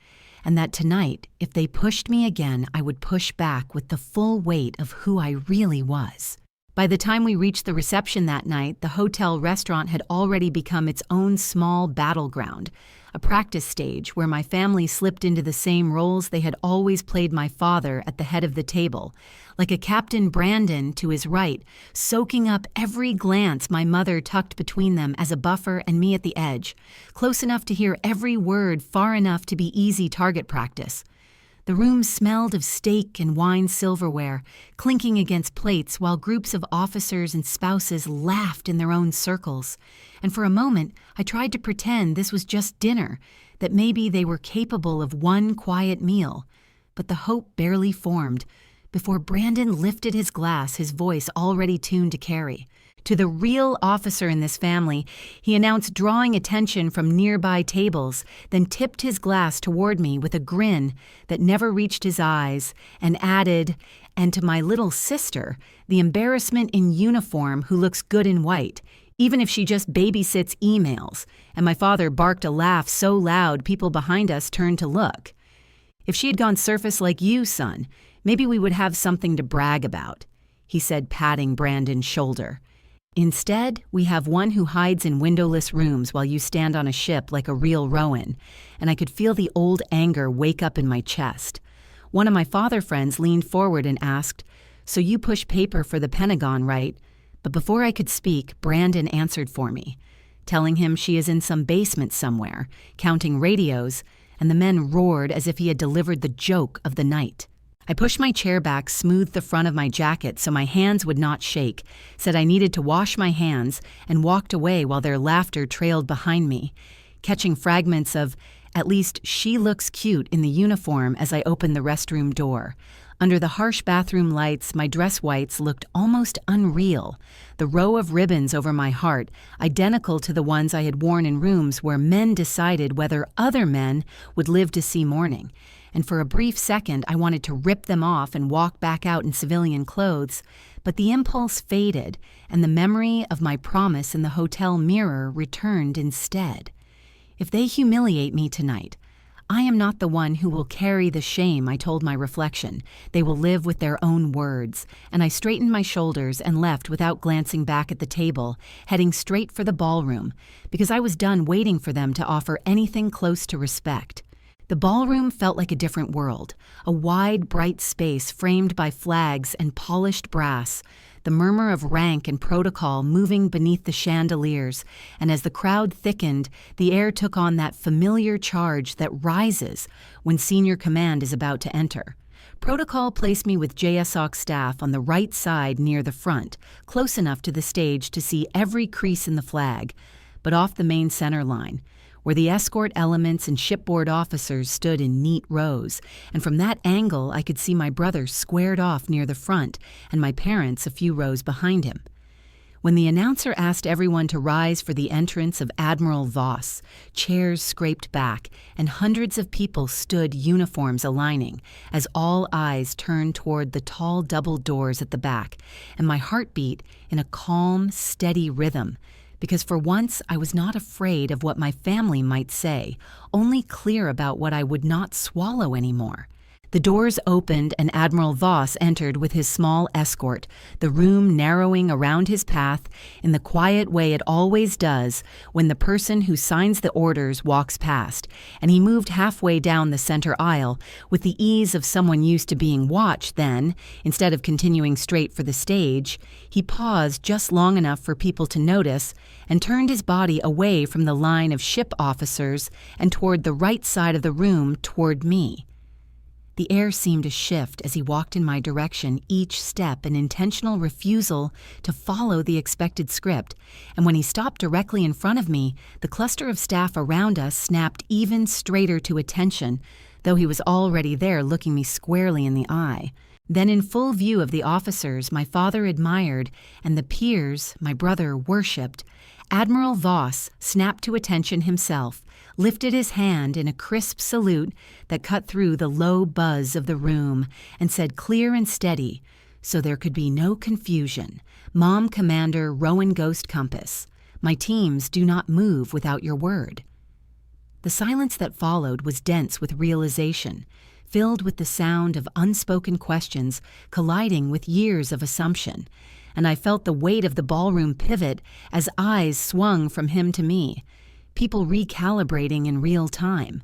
and that tonight, if they pushed me again, I would push back with the full weight of who I really was. By the time we reached the reception that night, the hotel restaurant had already become its own small battleground, a practice stage where my family slipped into the same roles they had always played my father at the head of the table, like a Captain Brandon to his right, soaking up every glance my mother tucked between them as a buffer and me at the edge, close enough to hear every word, far enough to be easy target practice. The room smelled of steak and wine silverware, clinking against plates while groups of officers and spouses laughed in their own circles. And for a moment, I tried to pretend this was just dinner, that maybe they were capable of one quiet meal. But the hope barely formed before Brandon lifted his glass, his voice already tuned to carry. To the real officer in this family, he announced, drawing attention from nearby tables, then tipped his glass toward me with a grin that never reached his eyes, and added, "And to my little sister, the embarrassment in uniform who looks good in white, even if she just babysits emails," and my father barked a laugh so loud people behind us turned to look. "If she had gone surface like you, son, maybe we would have something to brag about," he said, patting Brandon's shoulder. "Instead, we have one who hides in windowless rooms while you stand on a ship like a real Rowan," and I could feel the old anger wake up in my chest. One of my father friends leaned forward and asked, "So you push paper for the Pentagon, right?" But before I could speak, Brandon answered for me, telling him she is in some basement somewhere, counting radios, and the men roared as if he had delivered the joke of the night. I pushed my chair back, smoothed the front of my jacket so my hands would not shake, said I needed to wash my hands, and walked away while their laughter trailed behind me, catching fragments of, "At least she looks cute in the uniform," as I opened the restroom door. Under the harsh bathroom lights, my dress whites looked almost unreal, the row of ribbons over my heart, identical to the ones I had worn in rooms where men decided whether other men would live to see morning. And for a brief second I wanted to rip them off and walk back out in civilian clothes, but the impulse faded, and the memory of my promise in the hotel mirror returned instead. If they humiliate me tonight, I am not the one who will carry the shame, I told my reflection. They will live with their own words, and I straightened my shoulders and left without glancing back at the table, heading straight for the ballroom, because I was done waiting for them to offer anything close to respect. The ballroom felt like a different world, a wide, bright space framed by flags and polished brass, the murmur of rank and protocol moving beneath the chandeliers, and as the crowd thickened, the air took on that familiar charge that rises when senior command is about to enter. Protocol placed me with JSOC staff on the right side near the front, close enough to the stage to see every crease in the flag, but off the main center line, where the escort elements and shipboard officers stood in neat rows, and from that angle I could see my brother squared off near the front and my parents a few rows behind him. When the announcer asked everyone to rise for the entrance of Admiral Voss, chairs scraped back and hundreds of people stood, uniforms aligning, as all eyes turned toward the tall double doors at the back, and my heart beat in a calm, steady rhythm, because for once I was not afraid of what my family might say, only clear about what I would not swallow anymore. The doors opened and Admiral Voss entered with his small escort, the room narrowing around his path in the quiet way it always does when the person who signs the orders walks past, and he moved halfway down the center aisle with the ease of someone used to being watched. Then, instead of continuing straight for the stage, he paused just long enough for people to notice and turned his body away from the line of ship officers and toward the right side of the room, toward me. The air seemed to shift as he walked in my direction, each step an intentional refusal to follow the expected script, and when he stopped directly in front of me, the cluster of staff around us snapped even straighter to attention, though he was already there looking me squarely in the eye. Then in full view of the officers my father admired and the peers my brother worshipped, Admiral Voss snapped to attention himself, lifted his hand in a crisp salute that cut through the low buzz of the room, and said clear and steady, so there could be no confusion, "Mom Commander Rowan Ghost Compass, my teams do not move without your word." The silence that followed was dense with realization, filled with the sound of unspoken questions colliding with years of assumption, and I felt the weight of the ballroom pivot as eyes swung from him to me, people recalibrating in real time.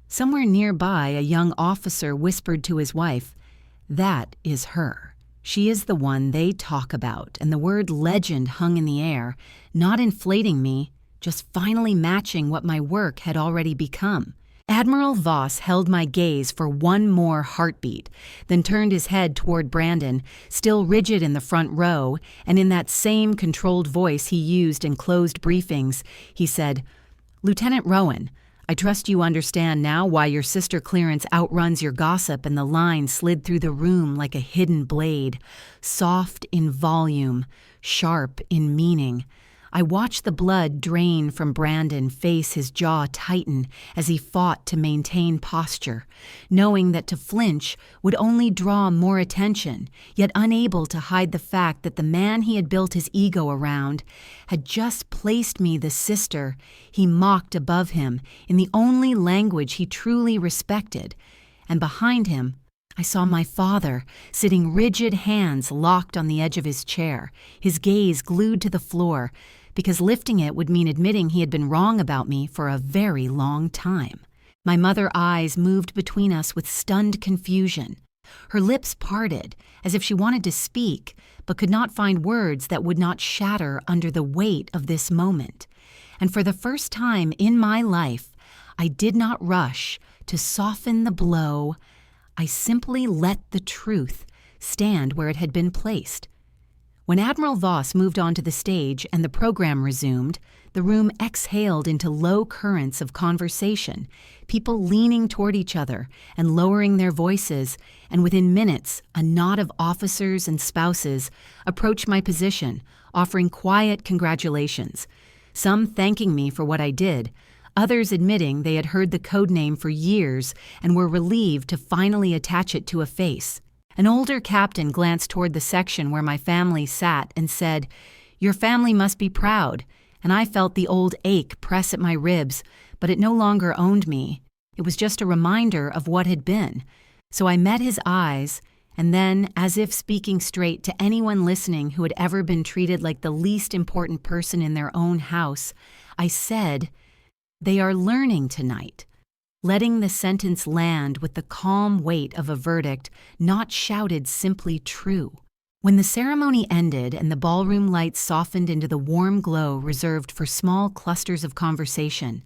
Somewhere nearby, a young officer whispered to his wife, "That is her. She is the one they talk about," and the word legend hung in the air, not inflating me, just finally matching what my work had already become. Admiral Voss held my gaze for one more heartbeat, then turned his head toward Brandon, still rigid in the front row, and in that same controlled voice he used in closed briefings, he said, "Lieutenant Rowan, I trust you understand now why your sister Clarence outruns your gossip," and the line slid through the room like a hidden blade, soft in volume, sharp in meaning. I watched the blood drain from Brandon, face his jaw tighten as he fought to maintain posture, knowing that to flinch would only draw more attention, yet unable to hide the fact that the man he had built his ego around had just placed me the sister he mocked above him in the only language he truly respected, and behind him I saw my father, sitting rigid, hands locked on the edge of his chair, his gaze glued to the floor, because lifting it would mean admitting he had been wrong about me for a very long time. My mother's eyes moved between us with stunned confusion. Her lips parted, as if she wanted to speak, but could not find words that would not shatter under the weight of this moment. And for the first time in my life, I did not rush to soften the blow. I simply let the truth stand where it had been placed. When Admiral Voss moved onto the stage and the program resumed, the room exhaled into low currents of conversation, people leaning toward each other and lowering their voices, and within minutes, a knot of officers and spouses approached my position, offering quiet congratulations, some thanking me for what I did, others admitting they had heard the code name for years and were relieved to finally attach it to a face. An older captain glanced toward the section where my family sat and said, "Your family must be proud," and I felt the old ache press at my ribs, but it no longer owned me. It was just a reminder of what had been. So I met his eyes, and then, as if speaking straight to anyone listening who had ever been treated like the least important person in their own house, I said, "They are learning tonight," letting the sentence land with the calm weight of a verdict not shouted, simply true. When the ceremony ended and the ballroom lights softened into the warm glow reserved for small clusters of conversation,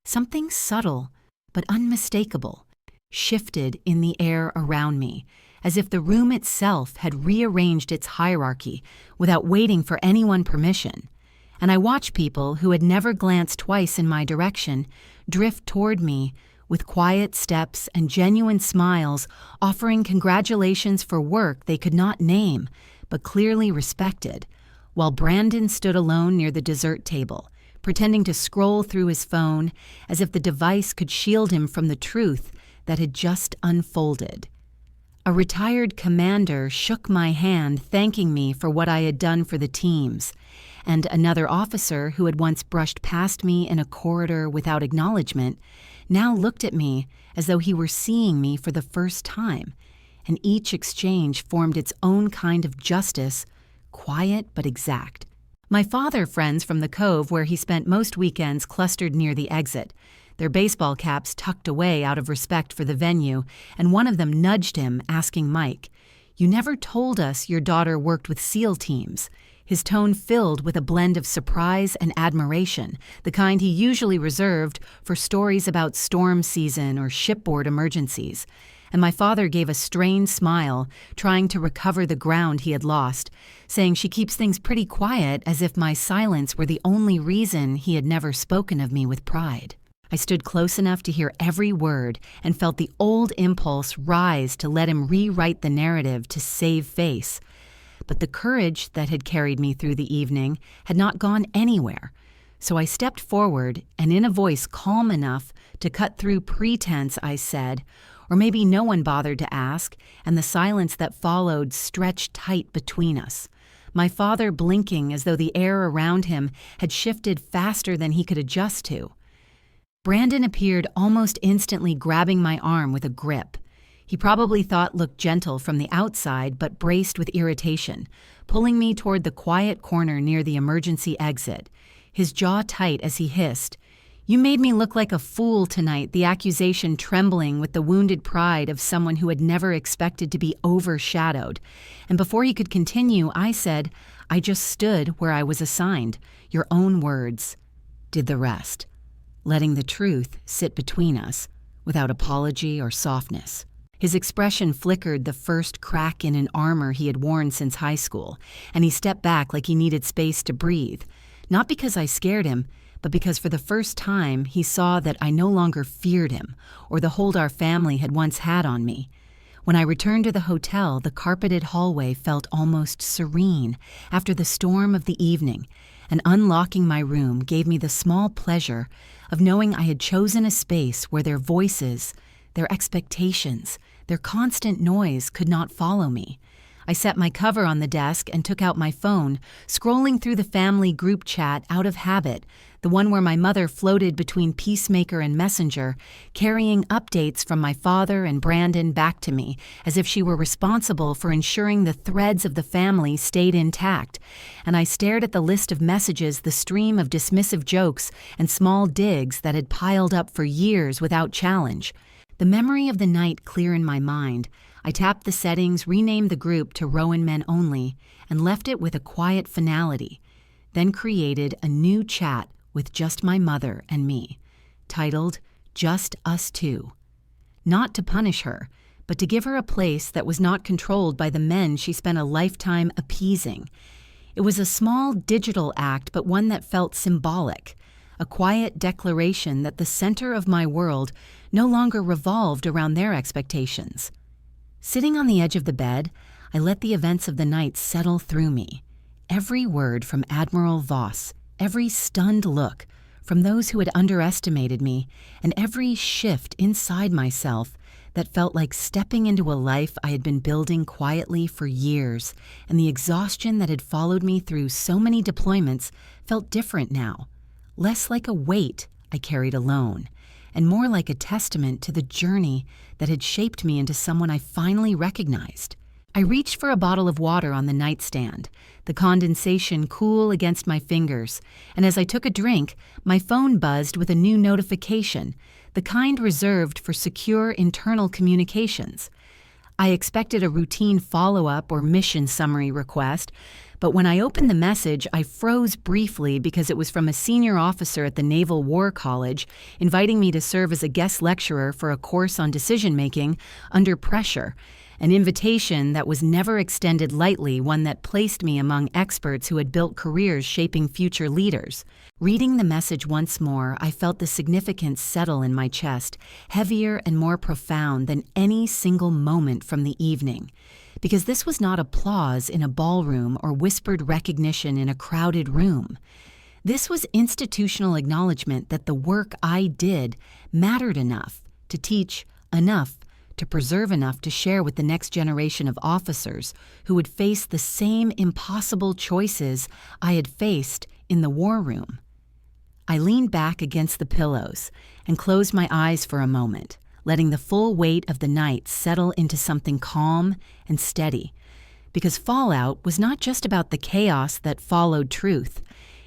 something subtle but unmistakable shifted in the air around me, as if the room itself had rearranged its hierarchy without waiting for anyone's permission. And I watched people who had never glanced twice in my direction drift toward me with quiet steps and genuine smiles, offering congratulations for work they could not name, but clearly respected, while Brandon stood alone near the dessert table, pretending to scroll through his phone as if the device could shield him from the truth that had just unfolded. A retired commander shook my hand, thanking me for what I had done for the teams, and another officer who had once brushed past me in a corridor without acknowledgement now looked at me as though he were seeing me for the first time, and each exchange formed its own kind of justice, quiet but exact. My father friends from the Cove, where he spent most weekends, clustered near the exit, their baseball caps tucked away out of respect for the venue, and one of them nudged him, asking Mike, "You never told us your daughter worked with SEAL teams." His tone filled with a blend of surprise and admiration, the kind he usually reserved for stories about storm season or shipboard emergencies. And my father gave a strained smile, trying to recover the ground he had lost, saying she keeps things pretty quiet, as if my silence were the only reason he had never spoken of me with pride. I stood close enough to hear every word and felt the old impulse rise to let him rewrite the narrative to save face. But the courage that had carried me through the evening had not gone anywhere. So I stepped forward, and in a voice calm enough to cut through pretense, I said, or maybe no one bothered to ask, and the silence that followed stretched tight between us, my father blinking as though the air around him had shifted faster than he could adjust to. Brandon appeared almost instantly, grabbing my arm with a grip. He probably thought looked gentle from the outside but braced with irritation, pulling me toward the quiet corner near the emergency exit, his jaw tight as he hissed, "You made me look like a fool tonight," the accusation trembling with the wounded pride of someone who had never expected to be overshadowed. And before he could continue, I said, "I just stood where I was assigned. Your own words did the rest," letting the truth sit between us without apology or softness. His expression flickered the first crack in an armor he had worn since high school, and he stepped back like he needed space to breathe. Not because I scared him, but because for the first time he saw that I no longer feared him or the hold our family had once had on me. When I returned to the hotel, the carpeted hallway felt almost serene after the storm of the evening, and unlocking my room gave me the small pleasure of knowing I had chosen a space where their voices, their expectations, their constant noise could not follow me. I set my cover on the desk and took out my phone, scrolling through the family group chat out of habit, the one where my mother floated between Peacemaker and Messenger, carrying updates from my father and Brandon back to me, as if she were responsible for ensuring the threads of the family stayed intact. And I stared at the list of messages, the stream of dismissive jokes and small digs that had piled up for years without challenge. The memory of the night clear in my mind, I tapped the settings, renamed the group to Rowan Men Only, and left it with a quiet finality, then created a new chat with just my mother and me, titled Just Us Two. Not to punish her, but to give her a place that was not controlled by the men she spent a lifetime appeasing. It was a small digital act, but one that felt symbolic, a quiet declaration that the center of my world no longer revolved around their expectations. Sitting on the edge of the bed, I let the events of the night settle through me. Every word from Admiral Voss, every stunned look from those who had underestimated me, and every shift inside myself that felt like stepping into a life I had been building quietly for years, and the exhaustion that had followed me through so many deployments felt different now, less like a weight I carried alone, and more like a testament to the journey that had shaped me into someone I finally recognized. I reached for a bottle of water on the nightstand, the condensation cool against my fingers, and as I took a drink, my phone buzzed with a new notification, the kind reserved for secure internal communications. I expected a routine follow-up or mission summary request, but when I opened the message, I froze briefly because it was from a senior officer at the Naval War College inviting me to serve as a guest lecturer for a course on decision-making under pressure, an invitation that was never extended lightly, one that placed me among experts who had built careers shaping future leaders. Reading the message once more, I felt the significance settle in my chest, heavier and more profound than any single moment from the evening. Because this was not applause in a ballroom or whispered recognition in a crowded room. This was institutional acknowledgement that the work I did mattered enough to teach enough to preserve enough to share with the next generation of officers who would face the same impossible choices I had faced in the war room. I leaned back against the pillows and closed my eyes for a moment, letting the full weight of the night settle into something calm and steady. Because fallout was not just about the chaos that followed truth.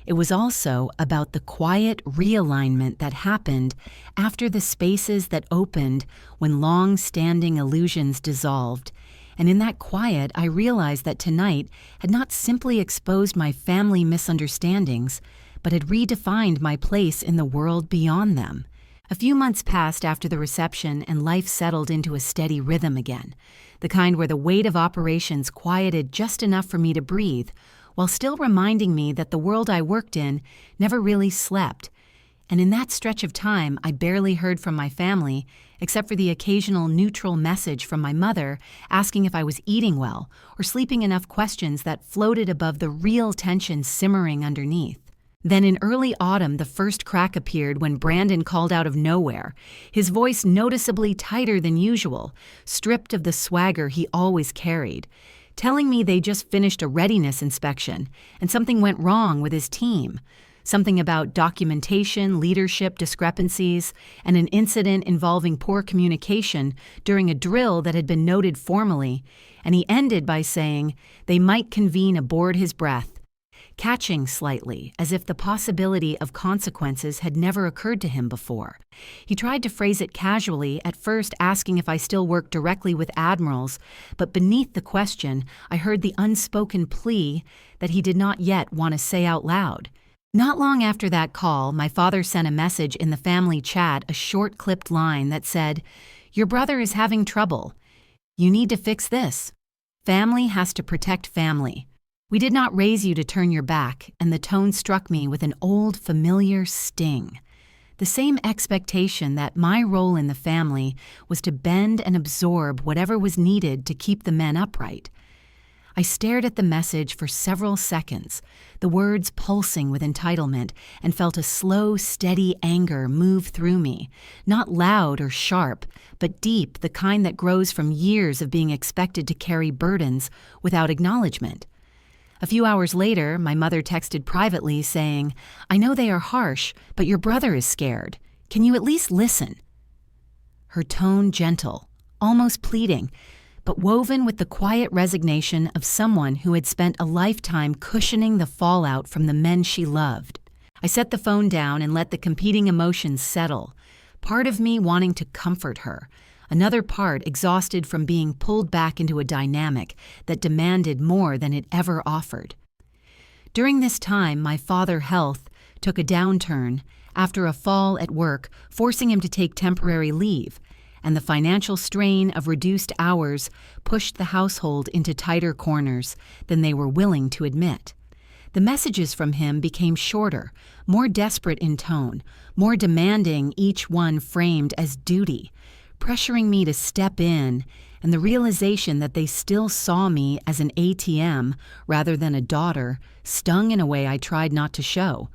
It was also about the quiet realignment that happened after the spaces that opened when long-standing illusions dissolved. And in that quiet, I realized that tonight had not simply exposed my family misunderstandings, but had redefined my place in the world beyond them. A few months passed after the reception, and life settled into a steady rhythm again, the kind where the weight of operations quieted just enough for me to breathe, while still reminding me that the world I worked in never really slept. And in that stretch of time, I barely heard from my family, except for the occasional neutral message from my mother asking if I was eating well or sleeping enough, questions that floated above the real tension simmering underneath. Then in early autumn, the first crack appeared when Brandon called out of nowhere, his voice noticeably tighter than usual, stripped of the swagger he always carried, telling me they just finished a readiness inspection and something went wrong with his team. something about documentation, leadership discrepancies, and an incident involving poor communication during a drill that had been noted formally, and he ended by saying they might convene aboard his breath, catching slightly, as if the possibility of consequences had never occurred to him before. He tried to phrase it casually, at first asking if I still worked directly with admirals, but beneath the question, I heard the unspoken plea that he did not yet want to say out loud. Not long after that call, my father sent a message in the family chat, a short clipped line that said, "Your brother is having trouble. You need to fix this. Family has to protect family. We did not raise you to turn your back," and the tone struck me with an old, familiar sting. The same expectation that my role in the family was to bend and absorb whatever was needed to keep the men upright. I stared at the message for several seconds, the words pulsing with entitlement, and felt a slow, steady anger move through me, not loud or sharp, but deep, the kind that grows from years of being expected to carry burdens without acknowledgement. A few hours later, my mother texted privately saying, "I know they are harsh, but your brother is scared. Can you at least listen?" Her tone gentle, almost pleading, but woven with the quiet resignation of someone who had spent a lifetime cushioning the fallout from the men she loved. I set the phone down and let the competing emotions settle, part of me wanting to comfort her, another part exhausted from being pulled back into a dynamic that demanded more than it ever offered. During this time, my father's health took a downturn after a fall at work, forcing him to take temporary leave, and the financial strain of reduced hours pushed the household into tighter corners than they were willing to admit. The messages from him became shorter, more desperate in tone, more demanding, each one framed as duty, pressuring me to step in, and the realization that they still saw me as an ATM rather than a daughter stung in a way I tried not to show.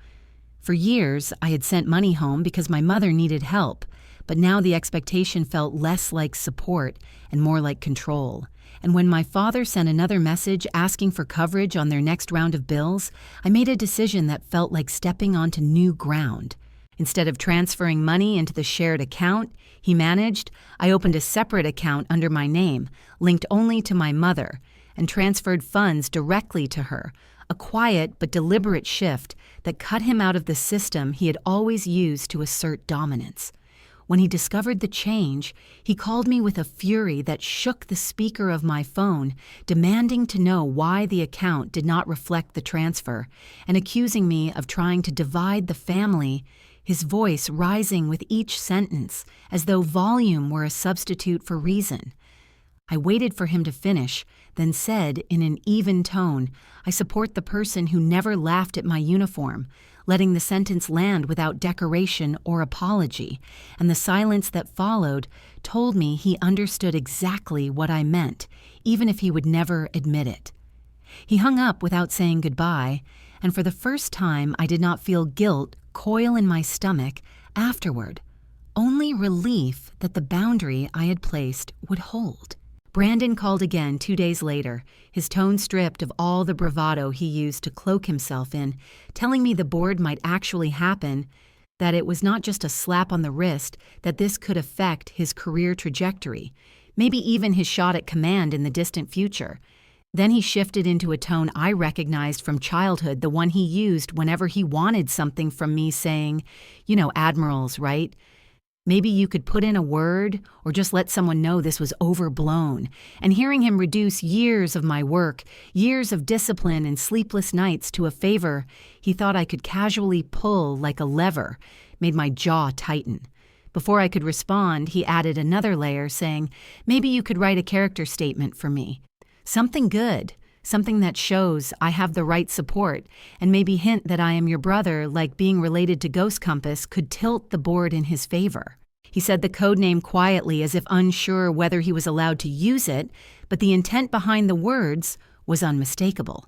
For years, I had sent money home because my mother needed help, but now the expectation felt less like support and more like control. And when my father sent another message asking for coverage on their next round of bills, I made a decision that felt like stepping onto new ground. Instead of transferring money into the shared account he managed, I opened a separate account under my name, linked only to my mother, and transferred funds directly to her, a quiet but deliberate shift that cut him out of the system he had always used to assert dominance. When he discovered the change, he called me with a fury that shook the speaker of my phone, demanding to know why the account did not reflect the transfer, and accusing me of trying to divide the family, his voice rising with each sentence, as though volume were a substitute for reason. I waited for him to finish, then said in an even tone, "I support the person who never laughed at my uniform," letting the sentence land without decoration or apology, and the silence that followed told me he understood exactly what I meant, even if he would never admit it. He hung up without saying goodbye, and for the first time I did not feel guilt coil in my stomach afterward, only relief that the boundary I had placed would hold. Brandon called again 2 days later, his tone stripped of all the bravado he used to cloak himself in, telling me the board might actually happen, that it was not just a slap on the wrist, that this could affect his career trajectory, maybe even his shot at command in the distant future. Then he shifted into a tone I recognized from childhood, the one he used whenever he wanted something from me, saying, "You know, admirals, right? Maybe you could put in a word or just let someone know this was overblown." And hearing him reduce years of my work, years of discipline and sleepless nights to a favor he thought I could casually pull like a lever made my jaw tighten. Before I could respond, he added another layer, saying, "Maybe you could write a character statement for me. Something good, something that shows I have the right support, and maybe hint that I am your brother, like being related to Ghost Compass could tilt the board in his favor." He said the code name quietly, as if unsure whether he was allowed to use it, but the intent behind the words was unmistakable.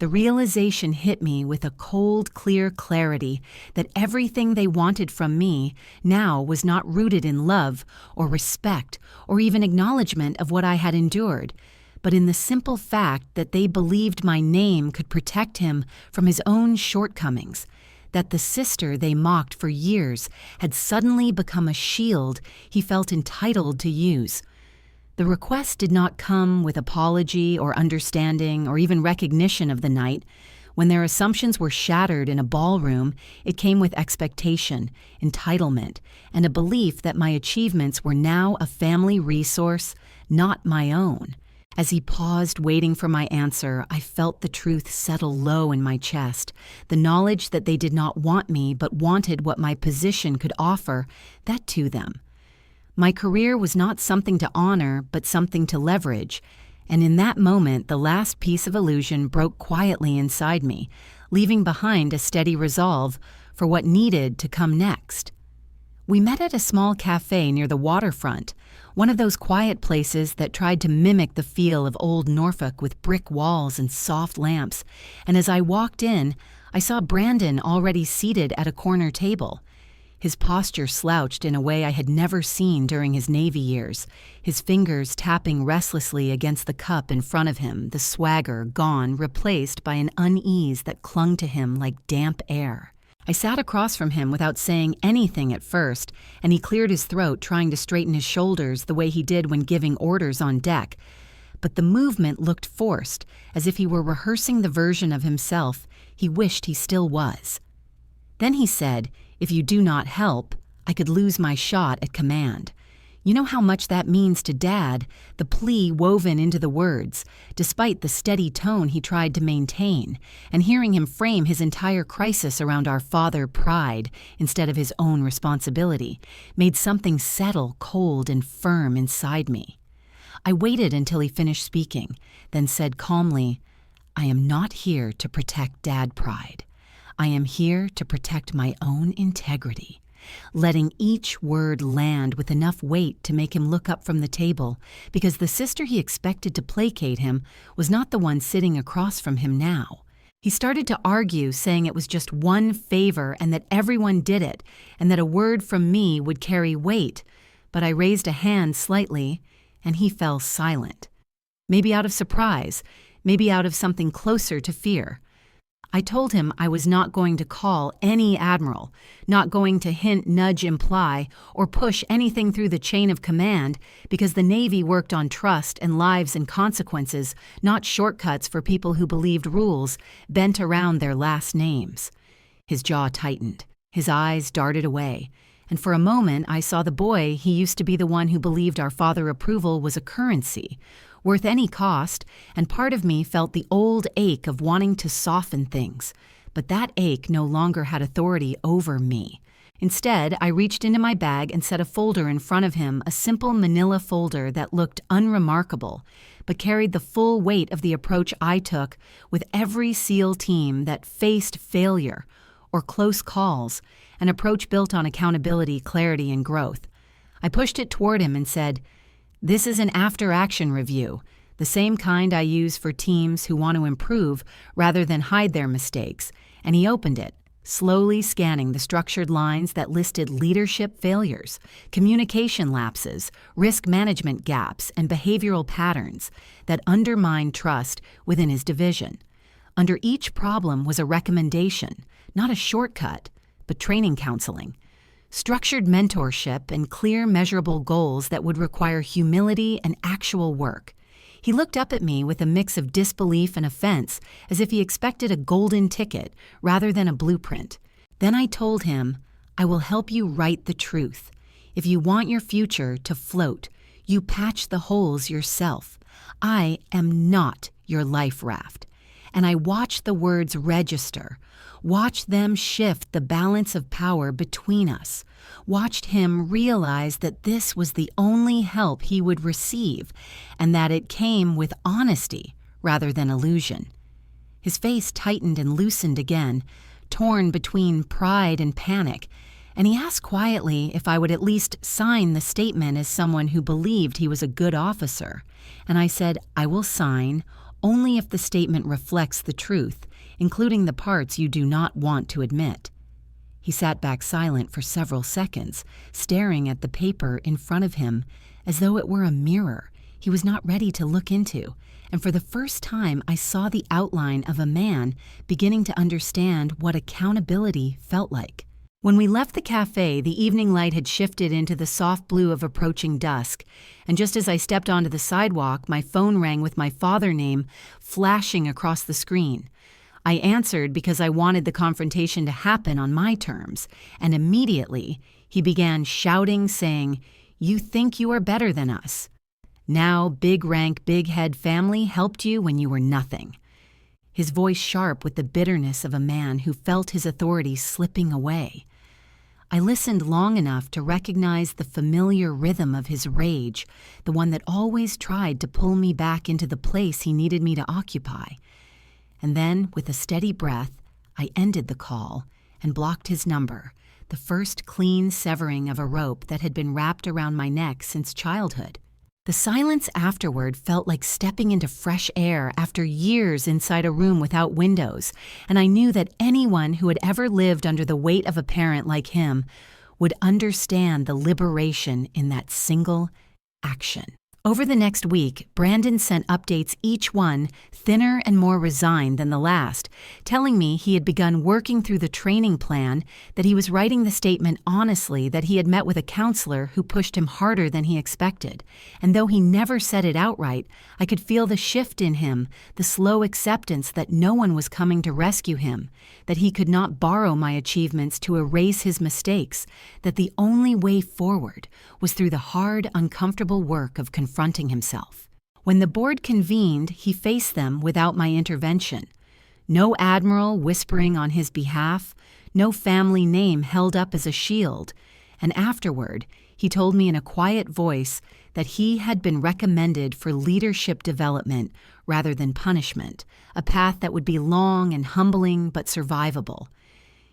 The realization hit me with a cold, clear clarity that everything they wanted from me now was not rooted in love or respect or even acknowledgement of what I had endured, but in the simple fact that they believed my name could protect him from his own shortcomings, that the sister they mocked for years had suddenly become a shield he felt entitled to use. The request did not come with apology or understanding or even recognition of the night. When their assumptions were shattered in a ballroom, it came with expectation, entitlement, and a belief that my achievements were now a family resource, not my own. As he paused, waiting for my answer, I felt the truth settle low in my chest. The knowledge that they did not want me but wanted what my position could offer, that to them. My career was not something to honor, but something to leverage. And in that moment, the last piece of illusion broke quietly inside me, leaving behind a steady resolve for what needed to come next. We met at a small cafe near the waterfront, one of those quiet places that tried to mimic the feel of old Norfolk with brick walls and soft lamps. And as I walked in, I saw Brandon already seated at a corner table. His posture slouched in a way I had never seen during his Navy years, his fingers tapping restlessly against the cup in front of him, the swagger gone, replaced by an unease that clung to him like damp air. I sat across from him without saying anything at first, and he cleared his throat, trying to straighten his shoulders the way he did when giving orders on deck. But the movement looked forced, as if he were rehearsing the version of himself he wished he still was. Then he said, "If you do not help, I could lose my shot at command." You know how much that means to Dad, the plea woven into the words, despite the steady tone he tried to maintain, and hearing him frame his entire crisis around our father pride instead of his own responsibility, made something settle cold and firm inside me. I waited until he finished speaking, then said calmly, "I am not here to protect Dad pride. I am here to protect my own integrity," letting each word land with enough weight to make him look up from the table, because the sister he expected to placate him was not the one sitting across from him now. He started to argue, saying it was just one favor and that everyone did it, and that a word from me would carry weight, but I raised a hand slightly, and he fell silent. Maybe out of surprise, maybe out of something closer to fear. I told him I was not going to call any admiral, not going to hint, nudge, imply, or push anything through the chain of command, because the Navy worked on trust and lives and consequences, not shortcuts for people who believed rules bent around their last names. His jaw tightened, his eyes darted away, and for a moment I saw the boy he used to be, the one who believed our father approval was a currency, worth any cost, and part of me felt the old ache of wanting to soften things. But that ache no longer had authority over me. Instead, I reached into my bag and set a folder in front of him, a simple manila folder that looked unremarkable, but carried the full weight of the approach I took with every SEAL team that faced failure or close calls, an approach built on accountability, clarity, and growth. I pushed it toward him and said, "This is an after-action review, the same kind I use for teams who want to improve rather than hide their mistakes," and he opened it, slowly scanning the structured lines that listed leadership failures, communication lapses, risk management gaps, and behavioral patterns that undermined trust within his division. Under each problem was a recommendation, not a shortcut, but training counseling. Structured mentorship and clear, measurable goals that would require humility and actual work. He looked up at me with a mix of disbelief and offense, as if he expected a golden ticket rather than a blueprint. Then I told him, "I will help you write the truth. If you want your future to float, you patch the holes yourself. I am not your life raft." And I watched the words register, watched them shift the balance of power between us, watched him realize that this was the only help he would receive, and that it came with honesty rather than illusion. His face tightened and loosened again, torn between pride and panic, and he asked quietly if I would at least sign the statement as someone who believed he was a good officer. And I said, "I will sign only if the statement reflects the truth, including the parts you do not want to admit." He sat back silent for several seconds, staring at the paper in front of him as though it were a mirror. he was not ready to look into, and for the first time I saw the outline of a man beginning to understand what accountability felt like. When we left the cafe, the evening light had shifted into the soft blue of approaching dusk, and just as I stepped onto the sidewalk, my phone rang with my father name flashing across the screen. I answered because I wanted the confrontation to happen on my terms, and immediately he began shouting, saying, "You think you are better than us. Now big rank, big head family helped you when you were nothing." His voice sharp with the bitterness of a man who felt his authority slipping away. I listened long enough to recognize the familiar rhythm of his rage, the one that always tried to pull me back into the place he needed me to occupy. And then, with a steady breath, I ended the call and blocked his number, the first clean severing of a rope that had been wrapped around my neck since childhood. The silence afterward felt like stepping into fresh air after years inside a room without windows, and I knew that anyone who had ever lived under the weight of a parent like him would understand the liberation in that single action. Over the next week, Brandon sent updates, each one thinner and more resigned than the last, telling me he had begun working through the training plan, that he was writing the statement honestly, that he had met with a counselor who pushed him harder than he expected. And though he never said it outright, I could feel the shift in him, the slow acceptance that no one was coming to rescue him, that he could not borrow my achievements to erase his mistakes, that the only way forward was through the hard, uncomfortable work of confronting himself. When the board convened, he faced them without my intervention. No admiral whispering on his behalf, no family name held up as a shield, and afterward, he told me in a quiet voice that he had been recommended for leadership development rather than punishment, a path that would be long and humbling but survivable.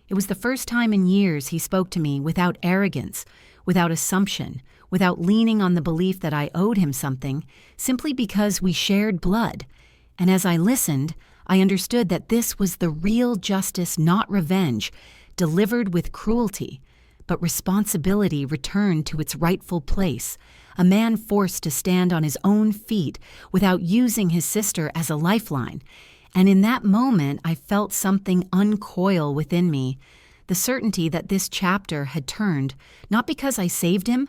It was the first time in years he spoke to me without arrogance, without assumption, without leaning on the belief that I owed him something, simply because we shared blood. And as I listened, I understood that this was the real justice, not revenge, delivered with cruelty, but responsibility returned to its rightful place, a man forced to stand on his own feet without using his sister as a lifeline. And in that moment, I felt something uncoil within me, the certainty that this chapter had turned, not because I saved him,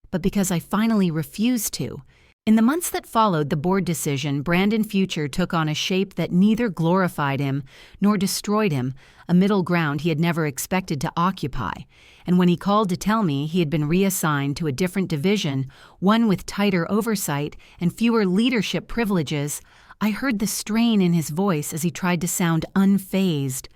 but because I finally refused to. In the months that followed the board decision, Brandon's future took on a shape that neither glorified him nor destroyed him, a middle ground he had never expected to occupy. And when he called to tell me he had been reassigned to a different division, one with tighter oversight and fewer leadership privileges, I heard the strain in his voice as he tried to sound unfazed.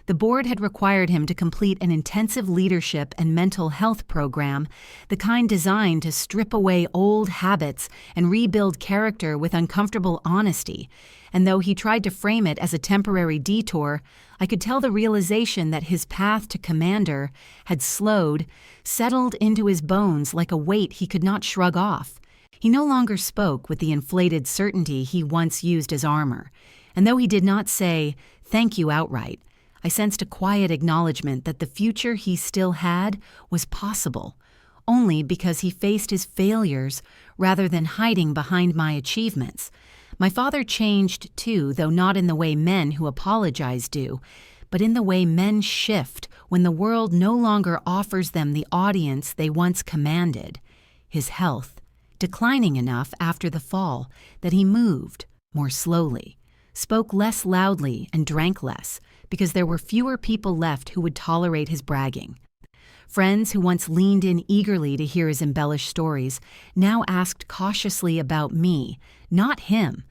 The board had required him to complete an intensive leadership and mental health program, the kind designed to strip away old habits and rebuild character with uncomfortable honesty. And though he tried to frame it as a temporary detour, I could tell the realization that his path to commander had slowed, settled into his bones like a weight he could not shrug off. He no longer spoke with the inflated certainty he once used as armor. And though he did not say, "Thank you," outright, I sensed a quiet acknowledgement that the future he still had was possible, only because he faced his failures rather than hiding behind my achievements. My father changed too, though not in the way men who apologize do, but in the way men shift when the world no longer offers them the audience they once commanded. His health, declining enough after the fall that he moved more slowly, spoke less loudly and drank less, because there were fewer people left who would tolerate his bragging. Friends who once leaned in eagerly to hear his embellished stories now asked cautiously about me, not him.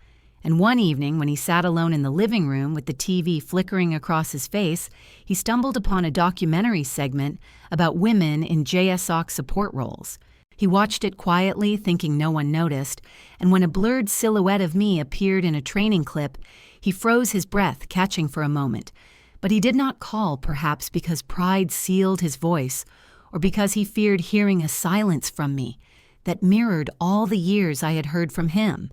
And one evening, when he sat alone in the living room with the TV flickering across his face, he stumbled upon a documentary segment about women in JSOC support roles. He watched it quietly, thinking no one noticed, and when a blurred silhouette of me appeared in a training clip, he froze his breath, catching for a moment. But he did not call, perhaps because pride sealed his voice, or because he feared hearing a silence from me that mirrored all the years I had heard from him.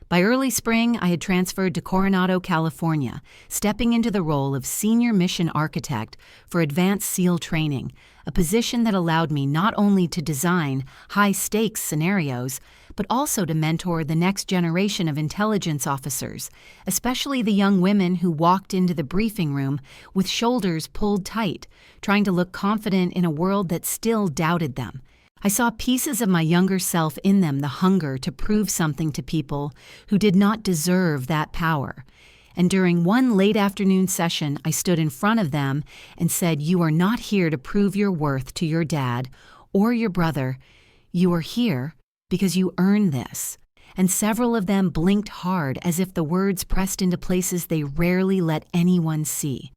By early spring, I had transferred to Coronado, California, stepping into the role of Senior Mission Architect for Advanced SEAL Training, a position that allowed me not only to design high-stakes scenarios, but also to mentor the next generation of intelligence officers, especially the young women who walked into the briefing room with shoulders pulled tight, trying to look confident in a world that still doubted them. I saw pieces of my younger self in them, the hunger to prove something to people who did not deserve that power. And during one late afternoon session, I stood in front of them and said, "You are not here to prove your worth to your dad or your brother. You are here because you earned this." And several of them blinked hard as if the words pressed into places they rarely let anyone see.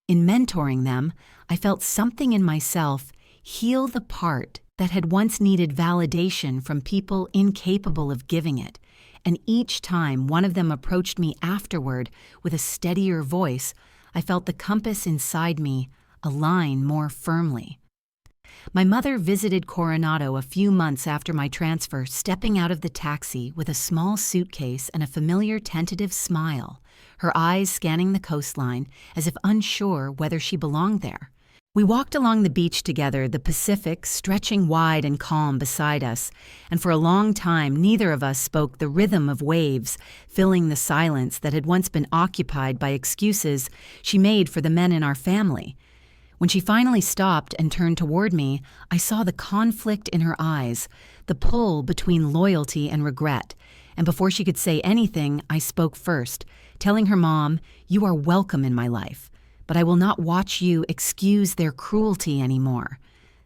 In mentoring them, I felt something in myself heal the part that had once needed validation from people incapable of giving it. And each time one of them approached me afterward with a steadier voice, I felt the compass inside me align more firmly. My mother visited Coronado a few months after my transfer, stepping out of the taxi with a small suitcase and a familiar tentative smile, her eyes scanning the coastline as if unsure whether she belonged there. We walked along the beach together, the Pacific stretching wide and calm beside us, and for a long time neither of us spoke the rhythm of waves, filling the silence that had once been occupied by excuses she made for the men in our family. When she finally stopped and turned toward me, I saw the conflict in her eyes, the pull between loyalty and regret, and before she could say anything, I spoke first, telling her mom, "You are welcome in my life, but I will not watch you excuse their cruelty anymore."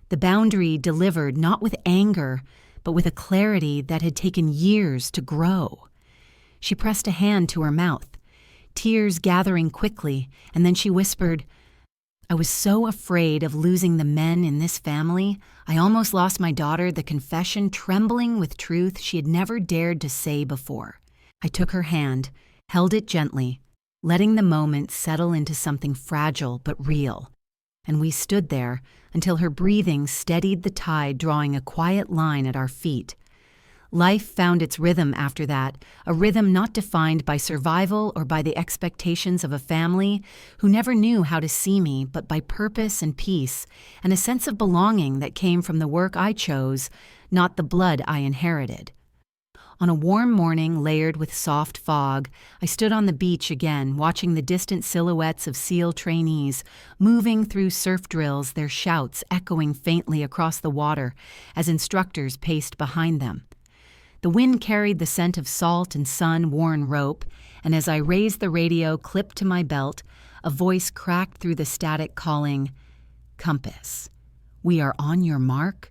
The boundary delivered not with anger, but with a clarity that had taken years to grow. She pressed a hand to her mouth, tears gathering quickly, and then she whispered, "I was so afraid of losing the men in this family, I almost lost my daughter," the confession trembling with truth she had never dared to say before. I took her hand, held it gently, letting the moment settle into something fragile but real. And we stood there until her breathing steadied the tide, drawing a quiet line at our feet. Life found its rhythm after that, a rhythm not defined by survival or by the expectations of a family who never knew how to see me, but by purpose and peace, and a sense of belonging that came from the work I chose, not the blood I inherited. On a warm morning layered with soft fog, I stood on the beach again, watching the distant silhouettes of SEAL trainees moving through surf drills, their shouts echoing faintly across the water as instructors paced behind them. The wind carried the scent of salt and sun-worn rope, and as I raised the radio clipped to my belt, a voice cracked through the static calling, "Compass. We are on your mark."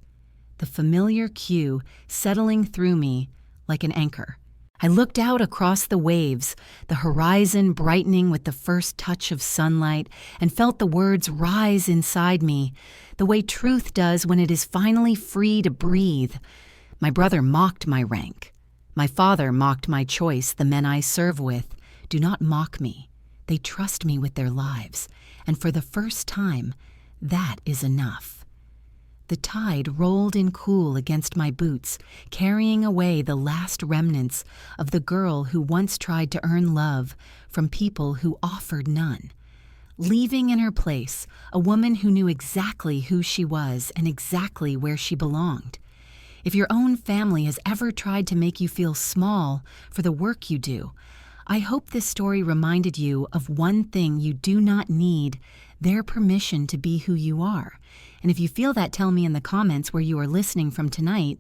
The familiar cue settling through me like an anchor. I looked out across the waves, the horizon brightening with the first touch of sunlight, and felt the words rise inside me, the way truth does when it is finally free to breathe. My brother mocked my rank. My father mocked my choice, the men I serve with. Do not mock me. They trust me with their lives, and for the first time, that is enough. The tide rolled in cool against my boots, carrying away the last remnants of the girl who once tried to earn love from people who offered none. Leaving in her place a woman who knew exactly who she was and exactly where she belonged. If your own family has ever tried to make you feel small for the work you do, I hope this story reminded you of one thing: you do not need their permission to be who you are. And if you feel that, tell me in the comments where you are listening from tonight.